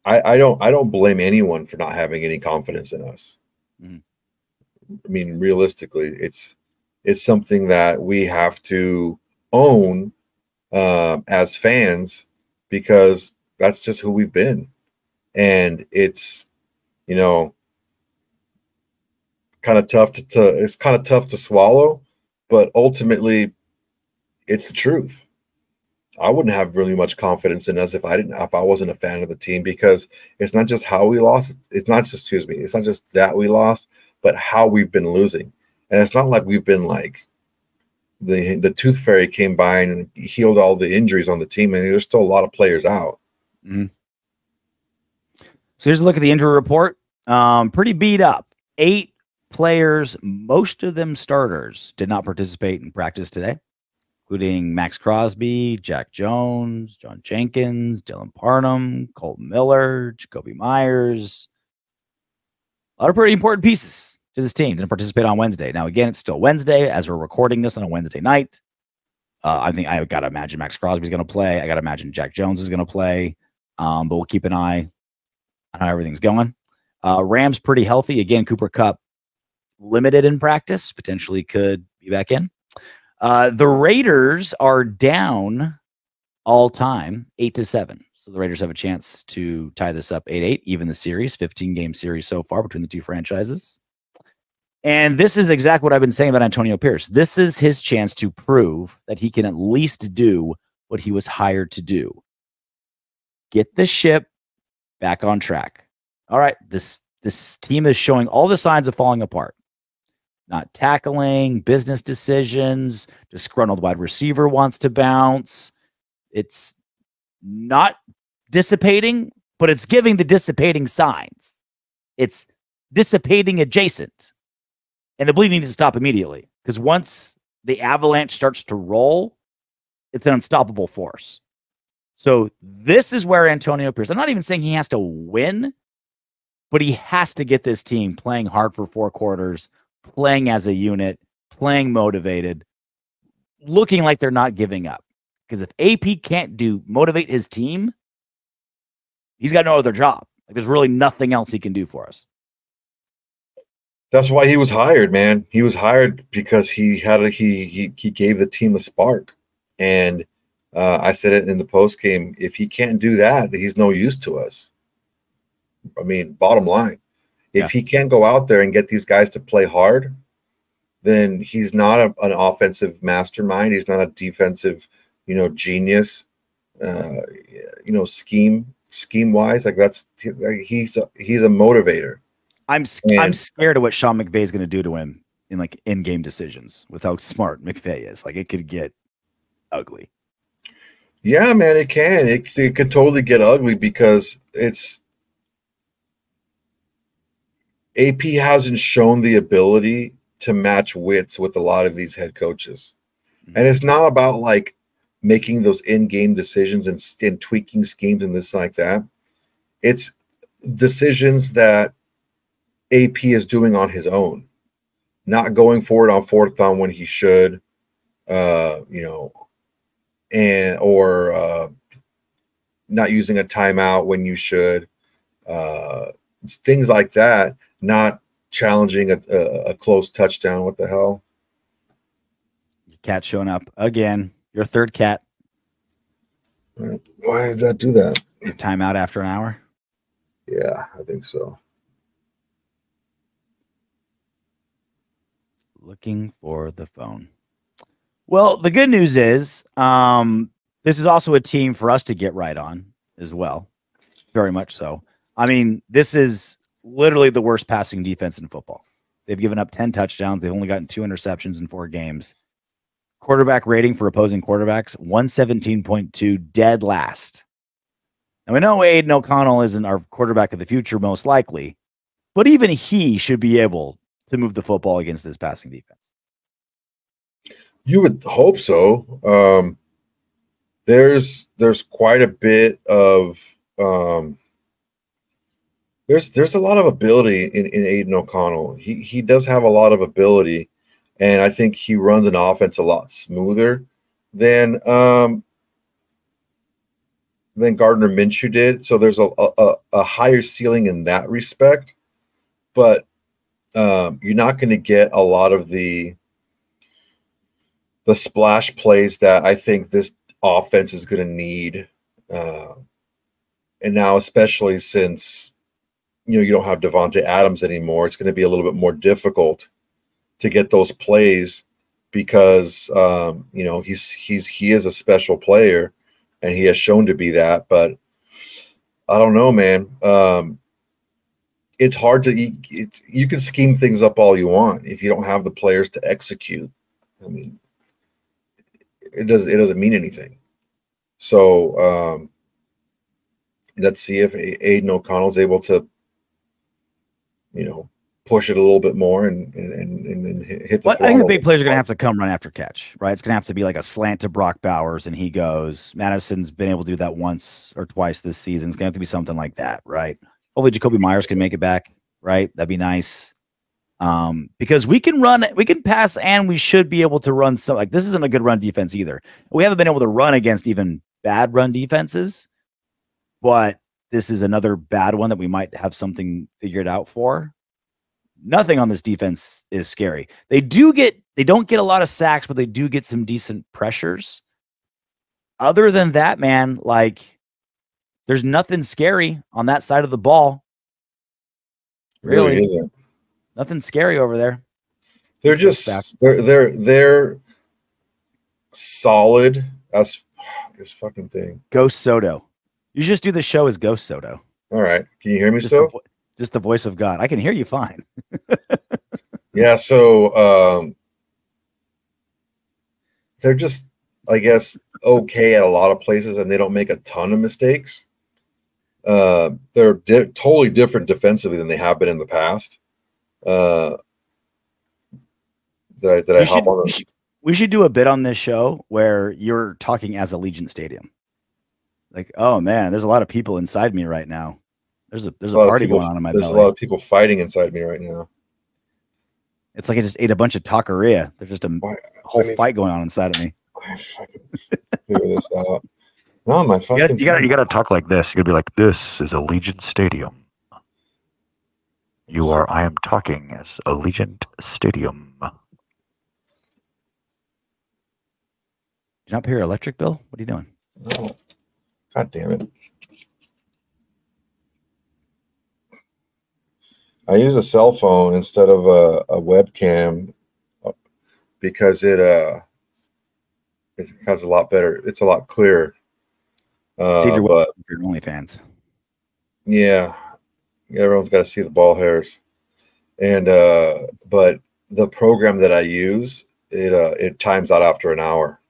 I don't blame anyone for not having any confidence in us. Mm-hmm. I mean, realistically, it's something that we have to own as fans, because that's just who we've been. And it's, you know, kind of tough to swallow, but ultimately it's the truth. I wouldn't have really much confidence in us if I wasn't a fan of the team, because it's not just how we lost. It's not just that we lost, but how we've been losing. And it's not like we've been like the tooth fairy came by and healed all the injuries on the team, and there's still a lot of players out. Mm-hmm. So here's a look at the injury report. Pretty beat up. 8 players, most of them starters, did not participate in practice today, including Maxx Crosby, Jack Jones, John Jenkins, Dylan Parham, Colton Miller, Jacoby Myers. A lot of pretty important pieces to this team didn't participate on Wednesday. Now, again, it's still Wednesday as we're recording this on a Wednesday night. I think I got to imagine Maxx Crosby is going to play. I got to imagine Jack Jones is going to play. But we'll keep an eye on how everything's going. Rams pretty healthy. Again, Cooper Kupp limited in practice, potentially could be back in. The Raiders are down all time 8-7. So the Raiders have a chance to tie this up 8-8, even the series, 15-game series so far between the two franchises. And this is exactly what I've been saying about Antonio Pierce. This is his chance to prove that he can at least do what he was hired to do. Get the ship back on track. All right, this team is showing all the signs of falling apart. Not tackling, business decisions, disgruntled wide receiver wants to bounce. It's not dissipating, but it's giving the dissipating signs. It's dissipating adjacent. And the bleeding needs to stop immediately, because once the avalanche starts to roll, it's an unstoppable force. So this is where Antonio Pierce, I'm not even saying he has to win, but he has to get this team playing hard for 4 quarters, playing as a unit, playing motivated, looking like they're not giving up. Because if AP can't motivate his team, he's got no other job. Like, there's really nothing else he can do for us. That's why he was hired, man. He was hired because he gave the team a spark. And I said it in the post game. If he can't do that, he's no use to us. I mean, bottom line, if he can't go out there and get these guys to play hard, then he's not an offensive mastermind. He's not a defensive, genius. Scheme wise, like he's a motivator. I'm scared of what Sean McVay is going to do to him in like in-game decisions with how smart McVay is. Like it could get ugly. Yeah, man, it can. It could totally get ugly because AP hasn't shown the ability to match wits with a lot of these head coaches. Mm-hmm. And it's not about like making those in-game decisions and tweaking schemes and this like that. It's decisions that AP is doing on his own, not going for it on fourth down when he should, or not using a timeout when you should. It's things like that, not challenging a close touchdown. What the hell? Your cat showing up again. Your third cat. Why did that do that? Your timeout after an hour? Yeah, I think so. Looking for the phone. Well, the good news is this is also a team for us to get right on as well. Very much so. I mean, this is literally the worst passing defense in football. They've given up 10 touchdowns. They've only gotten 2 interceptions in 4 games. Quarterback rating for opposing quarterbacks, 117.2, dead last. And we know Aiden O'Connell isn't our quarterback of the future, most likely, but even he should be able to move the football against this passing defense. You would hope so. There's quite a bit of there's a lot of ability in Aiden O'Connell. He does have a lot of ability, and I think he runs an offense a lot smoother than Gardner Minshew did. So there's a higher ceiling in that respect, but you're not going to get a lot of the splash plays that I think this offense is going to need. And now, especially since you don't have Davante Adams anymore, it's going to be a little bit more difficult to get those plays because he is a special player and he has shown to be that. But I don't know, man. It's hard to you can scheme things up all you want if you don't have the players to execute. I mean, it doesn't mean anything. So let's see if Aiden O'Connell is able to, push it a little bit more and hit the. Well, I think the big plays are going to have to come run after catch, right? It's going to have to be like a slant to Brock Bowers, and he goes. Madison's been able to do that once or twice this season. It's going to have to be something like that, right? Hopefully, Jacoby Myers can make it back, right? That'd be nice. Because we can run, we can pass, and we should be able to run some. Like this isn't a good run defense either. We haven't been able to run against even bad run defenses, but this is another bad one that we might have something figured out for. Nothing on this defense is scary. They don't get a lot of sacks, but they do get some decent pressures. Other than that, man, like there's nothing scary on that side of the ball. Really isn't. Nothing scary over there. They're just they're solid as this fucking thing. Ghost Soto. You just do the show as Ghost Soto. All right. Can you hear me still? Just the voice of God. I can hear you fine. Yeah. So they're just, I guess, okay at a lot of places, and they don't make a ton of mistakes. They're totally different defensively than they have been in the past. We should do a bit on this show where you're talking as Allegiant Stadium. Like, oh man, there's a lot of people inside me right now. There's a party going on in my belly. There's a lot of people fighting inside me right now. It's like I just ate a bunch of taqueria. There's just a whole fight going on inside of me. I fucking figure this out. No, my fucking. You gotta talk like this. You gotta be like, "This is Allegiant Stadium." I am talking as Allegiant Stadium. you not pay your electric bill? What are you doing? No. God damn it. I use a cell phone instead of a webcam because it has a lot better. It's a lot clearer. See if you're But your OnlyFans. yeah, everyone's got to see the ball hairs. And but the program that I use, it times out after an hour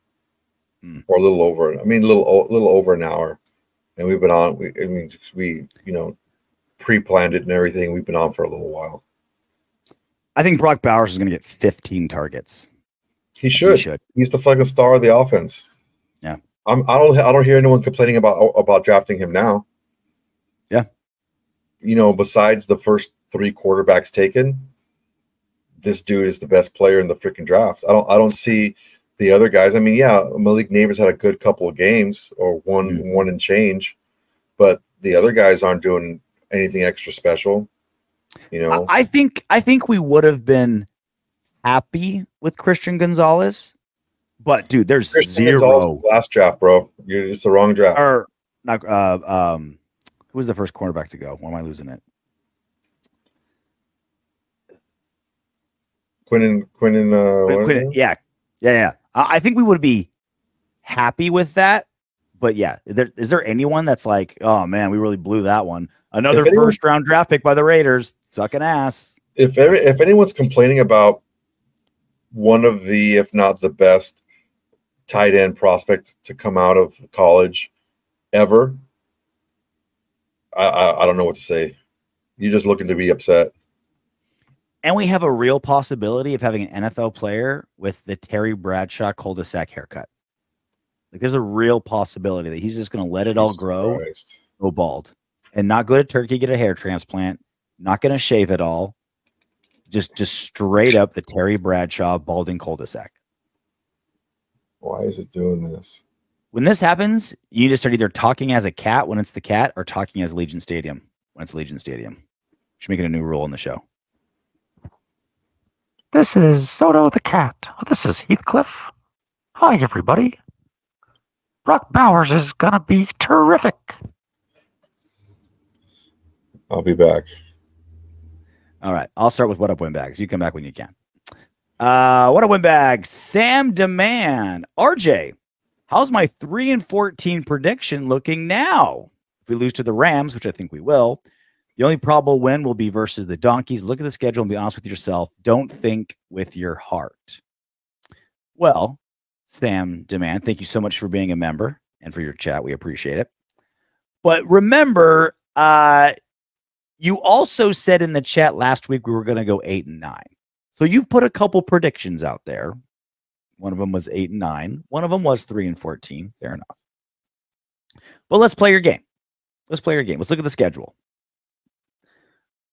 or a little over. I mean, a little over an hour. And we've been on. We pre-planned it and everything. We've been on for a little while. I think Brock Bowers is going to get 15 targets. He should. He's the fucking star of the offense. Yeah. I don't hear anyone complaining about drafting him now. Yeah. Besides the first 3 quarterbacks taken, this dude is the best player in the freaking draft. I don't see the other guys. I mean, yeah, Malik Neighbors had a good couple of games or one and change, but the other guys aren't doing anything extra special. I think we would have been happy with Christian Gonzalez, but dude, there's zero last draft, bro. It's the wrong draft. Or not. Who was the first cornerback to go? Why am I losing it? Quinn. Yeah. I think we would be happy with that, but yeah, is there anyone that's like, oh man, we really blew that one? Another first round draft pick by the Raiders, sucking ass. If anyone's complaining about one of the, if not the best tight end prospect to come out of college ever, I don't know what to say. You're just looking to be upset. And we have a real possibility of having an NFL player with the Terry Bradshaw cul-de-sac haircut. Like, there's a real possibility that he's just going to let it all grow, go bald, and not go to Turkey, get a hair transplant, not going to shave it all. Just straight up the Terry Bradshaw balding cul-de-sac. Why is it doing this? When this happens, you need to start either talking as a cat when it's the cat or talking as Legion Stadium when it's Legion Stadium. Should make it a new rule in the show. This is Soto the cat. This is Heathcliff. Hi, everybody. Brock Bowers is going to be terrific. I'll be back. All right. I'll start with What Up Windbags. You come back when you can. What Up Windbags? Sam Demand. RJ, how's my 3-14 prediction looking now? If we lose to the Rams, which I think we will, the only probable win will be versus the Donkeys. Look at the schedule and be honest with yourself. Don't think with your heart. Well, Sam Demand, thank you so much for being a member and for your chat. We appreciate it. But remember, you also said in the chat last week we were going to go 8-9. So you've put a couple predictions out there. One of them was 8-9. One of them was 3-14. Fair enough. But let's play your game. Let's look at the schedule.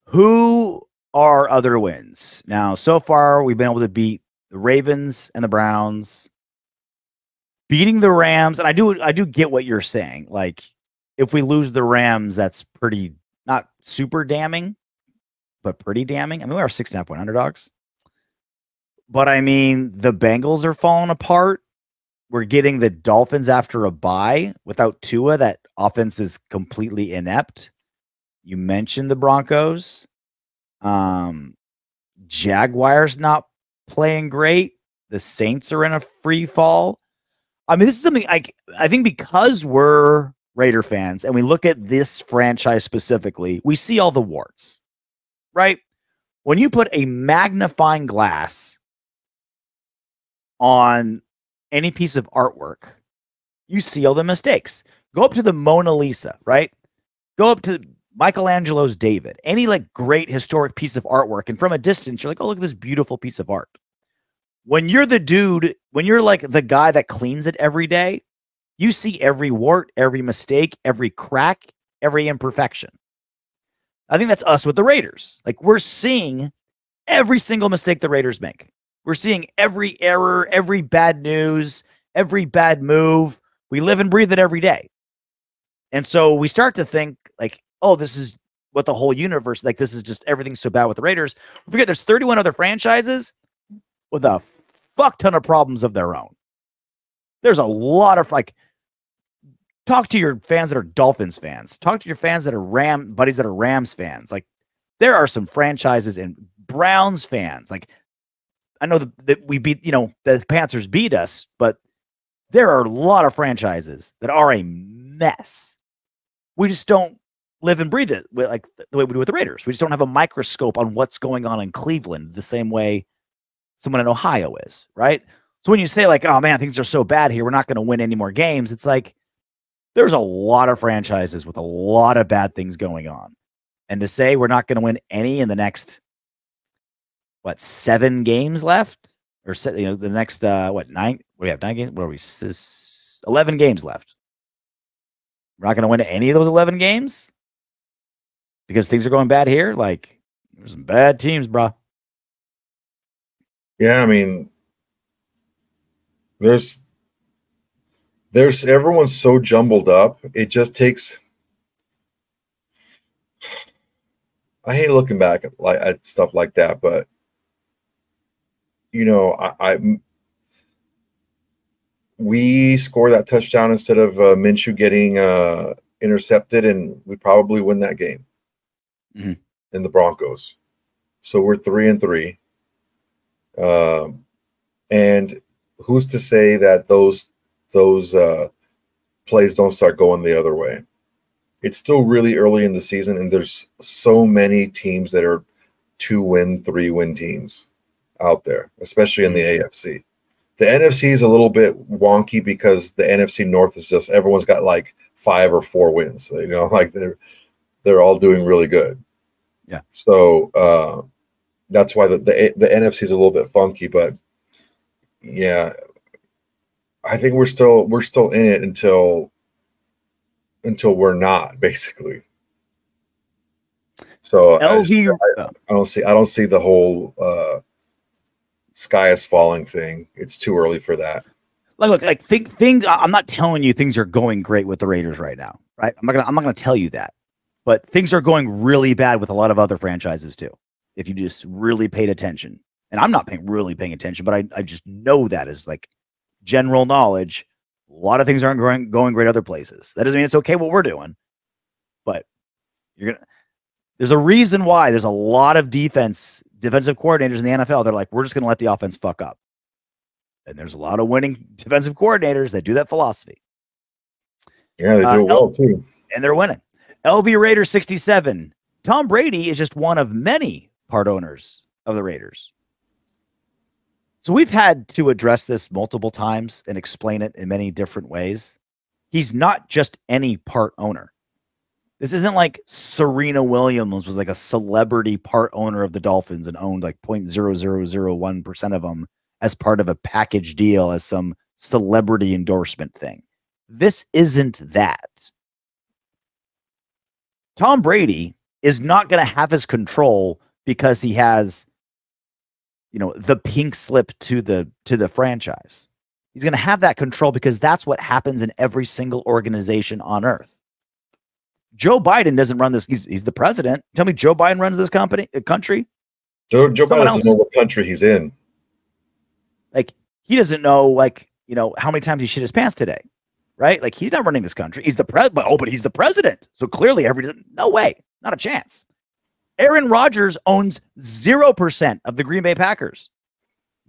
Who are other wins? Now, so far, we've been able to beat the Ravens and the Browns, beating the Rams. And I do get what you're saying. Like, if we lose the Rams, that's pretty, not super damning, but pretty damning. I mean, we are 6.5-point underdogs. But I mean, the Bengals are falling apart. We're getting the Dolphins after a bye without Tua. That offense is completely inept. You mentioned the Broncos. Jaguars not playing great. The Saints are in a free fall. I mean, this is something I think because we're Raider fans and we look at this franchise specifically, we see all the warts, right? When you put a magnifying glass on any piece of artwork, you see all the mistakes. Go up to the Mona Lisa, right? Go up to Michelangelo's David, any like great historic piece of artwork. And from a distance, you're like, oh, look at this beautiful piece of art. When you're the dude, when you're like the guy that cleans it every day, you see every wart, every mistake, every crack, every imperfection. I think that's us with the Raiders. Like, we're seeing every single mistake the Raiders make. We're seeing every error, every bad news, every bad move. We live and breathe it every day. And so we start to think like, oh, this is what the whole universe, like this is just everything's so bad with the Raiders. We forget there's 31 other franchises with a fuck ton of problems of their own. There's a lot of like, talk to your fans that are Dolphins fans. Talk to your fans that are buddies that are Rams fans. Like, there are some franchises and Browns fans. Like, I know that we beat, the Panthers beat us, but there are a lot of franchises that are a mess. We just don't live and breathe it like the way we do with the Raiders. We just don't have a microscope on what's going on in Cleveland the same way someone in Ohio is, right? So when you say like, oh man, things are so bad here, we're not going to win any more games. It's like, there's a lot of franchises with a lot of bad things going on. And to say we're not going to win any in the next, 7 games left? Or, the next, 9? We have 9 games? What are we? 11 games left. We're not going to win any of those 11 games? Because things are going bad here? Like, there's some bad teams, bro. Yeah, I mean, there's everyone's so jumbled up. It just takes. I hate looking back at stuff like that, but we score that touchdown instead of Minshew getting intercepted, and we probably win that game in the Broncos. So we're 3-3. And who's to say that those plays don't start going the other way? It's still really early in the season, and there's so many teams that are 2-win, 3-win teams out there, especially in the AFC. The NFC is a little bit wonky because the NFC North is just everyone's got like 5 or 4 wins. Like they're all doing really good. Yeah. So that's why the NFC is a little bit funky, but yeah, I think we're still in it until we're not, basically. So LV, I don't see the whole sky is falling thing. It's too early for that. Like things. I'm not telling you things are going great with the Raiders right now, right? I'm not gonna tell you that, but things are going really bad with a lot of other franchises too. If you just really paid attention, and I'm not really paying attention, but I just know that as like general knowledge. A lot of things aren't going great other places. That doesn't mean it's okay what we're doing, but there's a reason why there's a lot of defensive coordinators in the NFL. They're like, we're just going to let the offense fuck up. And there's a lot of winning defensive coordinators that do that philosophy. Yeah, they do it well too. And they're winning. LV Raider 67. Tom Brady is just one of many part owners of the Raiders. So we've had to address this multiple times and explain it in many different ways. He's not just any part owner. This isn't like Serena Williams was like a celebrity part owner of the Dolphins and owned like 0.0001% of them as part of a package deal as some celebrity endorsement thing. This isn't that. Tom Brady is not going to have his control because he has, the pink slip to the franchise. He's going to have that control because that's what happens in every single organization on earth. Joe Biden doesn't run this. He's the president. Tell me Joe Biden runs this country? Joe Biden doesn't know what country he's in. Like, he doesn't know, how many times he shit his pants today, right? Like, he's not running this country. He's the president. But he's the president. So clearly, no way, not a chance. Aaron Rodgers owns 0% of the Green Bay Packers.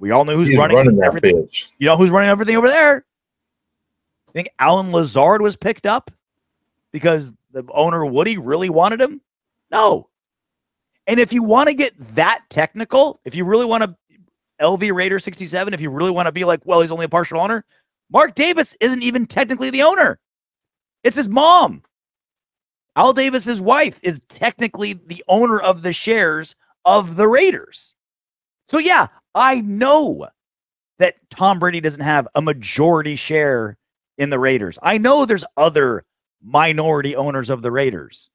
We all know who's running everything. Bitch. You know who's running everything over there? I think Alan Lazard was picked up because the owner, Woody, really wanted him? No. And if you want to get that technical, if you really want to, LV Raider 67, if you really want to be like, well, he's only a partial owner, Mark Davis isn't even technically the owner. It's his mom. Al Davis's wife is technically the owner of the shares of the Raiders. So, yeah, I know that Tom Brady doesn't have a majority share in the Raiders. I know there's other minority owners of the Raiders.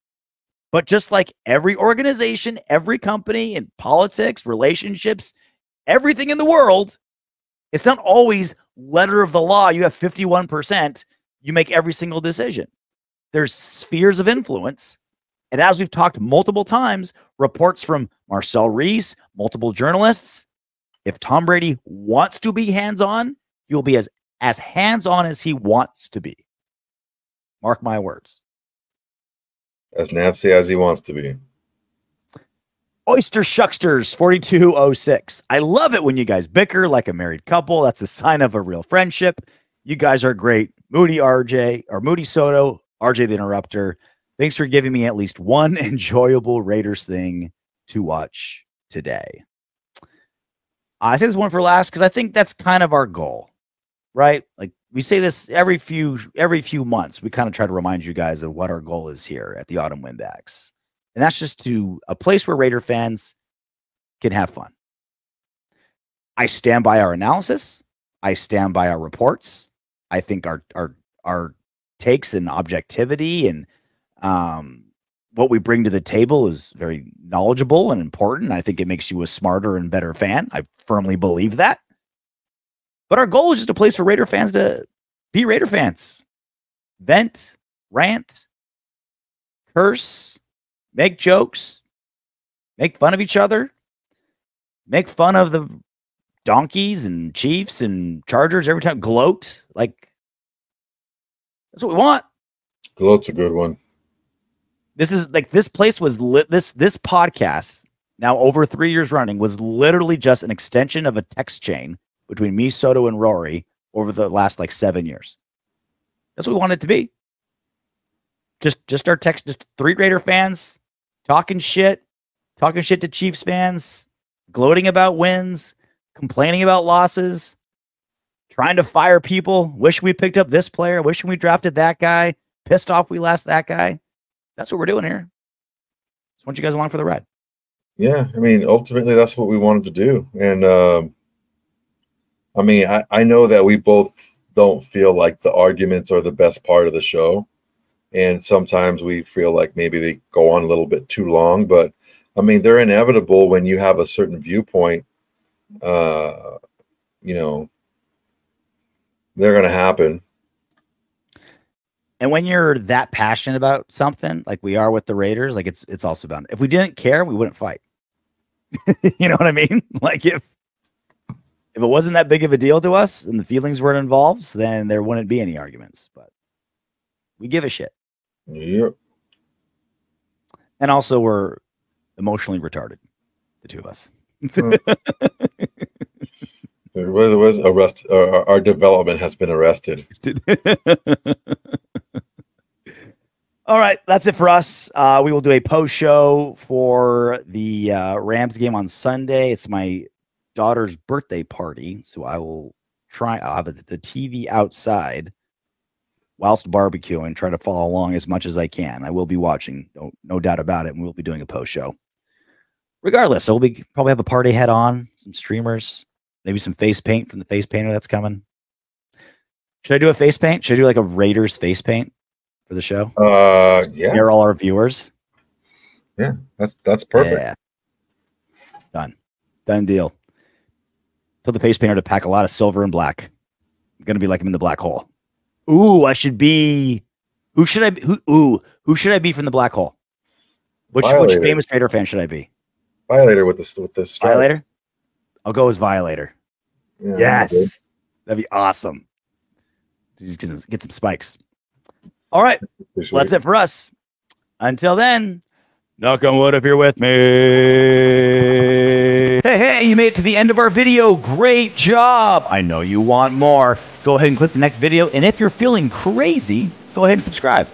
But just like every organization, every company in politics, relationships, everything in the world, it's not always letter of the law. You have 51%. You make every single decision. There's spheres of influence. And as we've talked multiple times, reports from Marcel Reese, multiple journalists, if Tom Brady wants to be hands-on, he'll be as as hands-on as he wants to be. Mark my words. As nasty as he wants to be. Oyster Shucksters 4206. I love it when you guys bicker like a married couple. That's a sign of a real friendship. You guys are great. Moody Soto, RJ the Interrupter. Thanks for giving me at least one enjoyable Raiders thing to watch today. I say this one for last because I think that's kind of our goal, right? Like we say this every few months. We kind of try to remind you guys of what our goal is here at the Autumn Windbags. And that's just to a place where Raider fans can have fun. I stand by our analysis. I stand by our reports. I think our takes and objectivity and what we bring to the table is very knowledgeable and important. I think it makes you a smarter and better fan. I firmly believe that. But our goal is just a place for Raider fans to be Raider fans. Vent, rant, curse, make jokes, make fun of each other, make fun of the Donkeys and Chiefs and Chargers every time. Gloat. Like, that's what we want. Gloat's a good one. This is like this place was lit. This podcast, now over 3 years running, was literally just an extension of a text chain between me, Soto, and Rory over the last like 7 years. That's what we want it to be. Just our text, just three Raider fans talking shit to Chiefs fans, gloating about wins, complaining about losses, trying to fire people, wish we picked up this player, wishing we drafted that guy, pissed off we lost that guy. That's what we're doing here. Just want you guys along for the ride. Yeah, I mean, ultimately, that's what we wanted to do. And, I mean, I know that we both don't feel like the arguments are the best part of the show. And sometimes we feel like maybe they go on a little bit too long. But, I mean, they're inevitable when you have a certain viewpoint. You know, they're going to happen. And when you're that passionate about something, like we are with the Raiders, like it's also about, if we didn't care, we wouldn't fight. You know what I mean? Like if it wasn't that big of a deal to us and the feelings weren't involved, then there wouldn't be any arguments. But we give a shit. Yep. And also we're emotionally retarded, the two of us. There was arrest. Our development has been arrested. All right, that's it for us. We will do a post show for the Rams game on Sunday. It's my daughter's birthday party, so I'll have the TV outside whilst barbecuing, try to follow along as much as I can. I will be watching, no doubt about it, and we'll be doing a post show. Regardless, we'll probably have a party head on, some streamers, maybe some face paint from the face painter that's coming. Should I do a face paint? Should I do like a Raiders face paint for the show? Yeah. Scare all our viewers. Yeah, that's perfect. Yeah. Done deal. Tell the face painter to pack a lot of silver and black. I'm gonna be like him in the black hole. Ooh, I should be. Who should I be? Who should I be from the black hole? Which famous Raider fan should I be? Violator with the stripe. Violator. I'll go as Violator. Yeah, yes, that'd be awesome. Just get some spikes. All right, well, that's it for us. Until then, knock on wood if you're with me. Hey, you made it to the end of our video. Great job. I know you want more. Go ahead and click the next video. And if you're feeling crazy, go ahead and subscribe.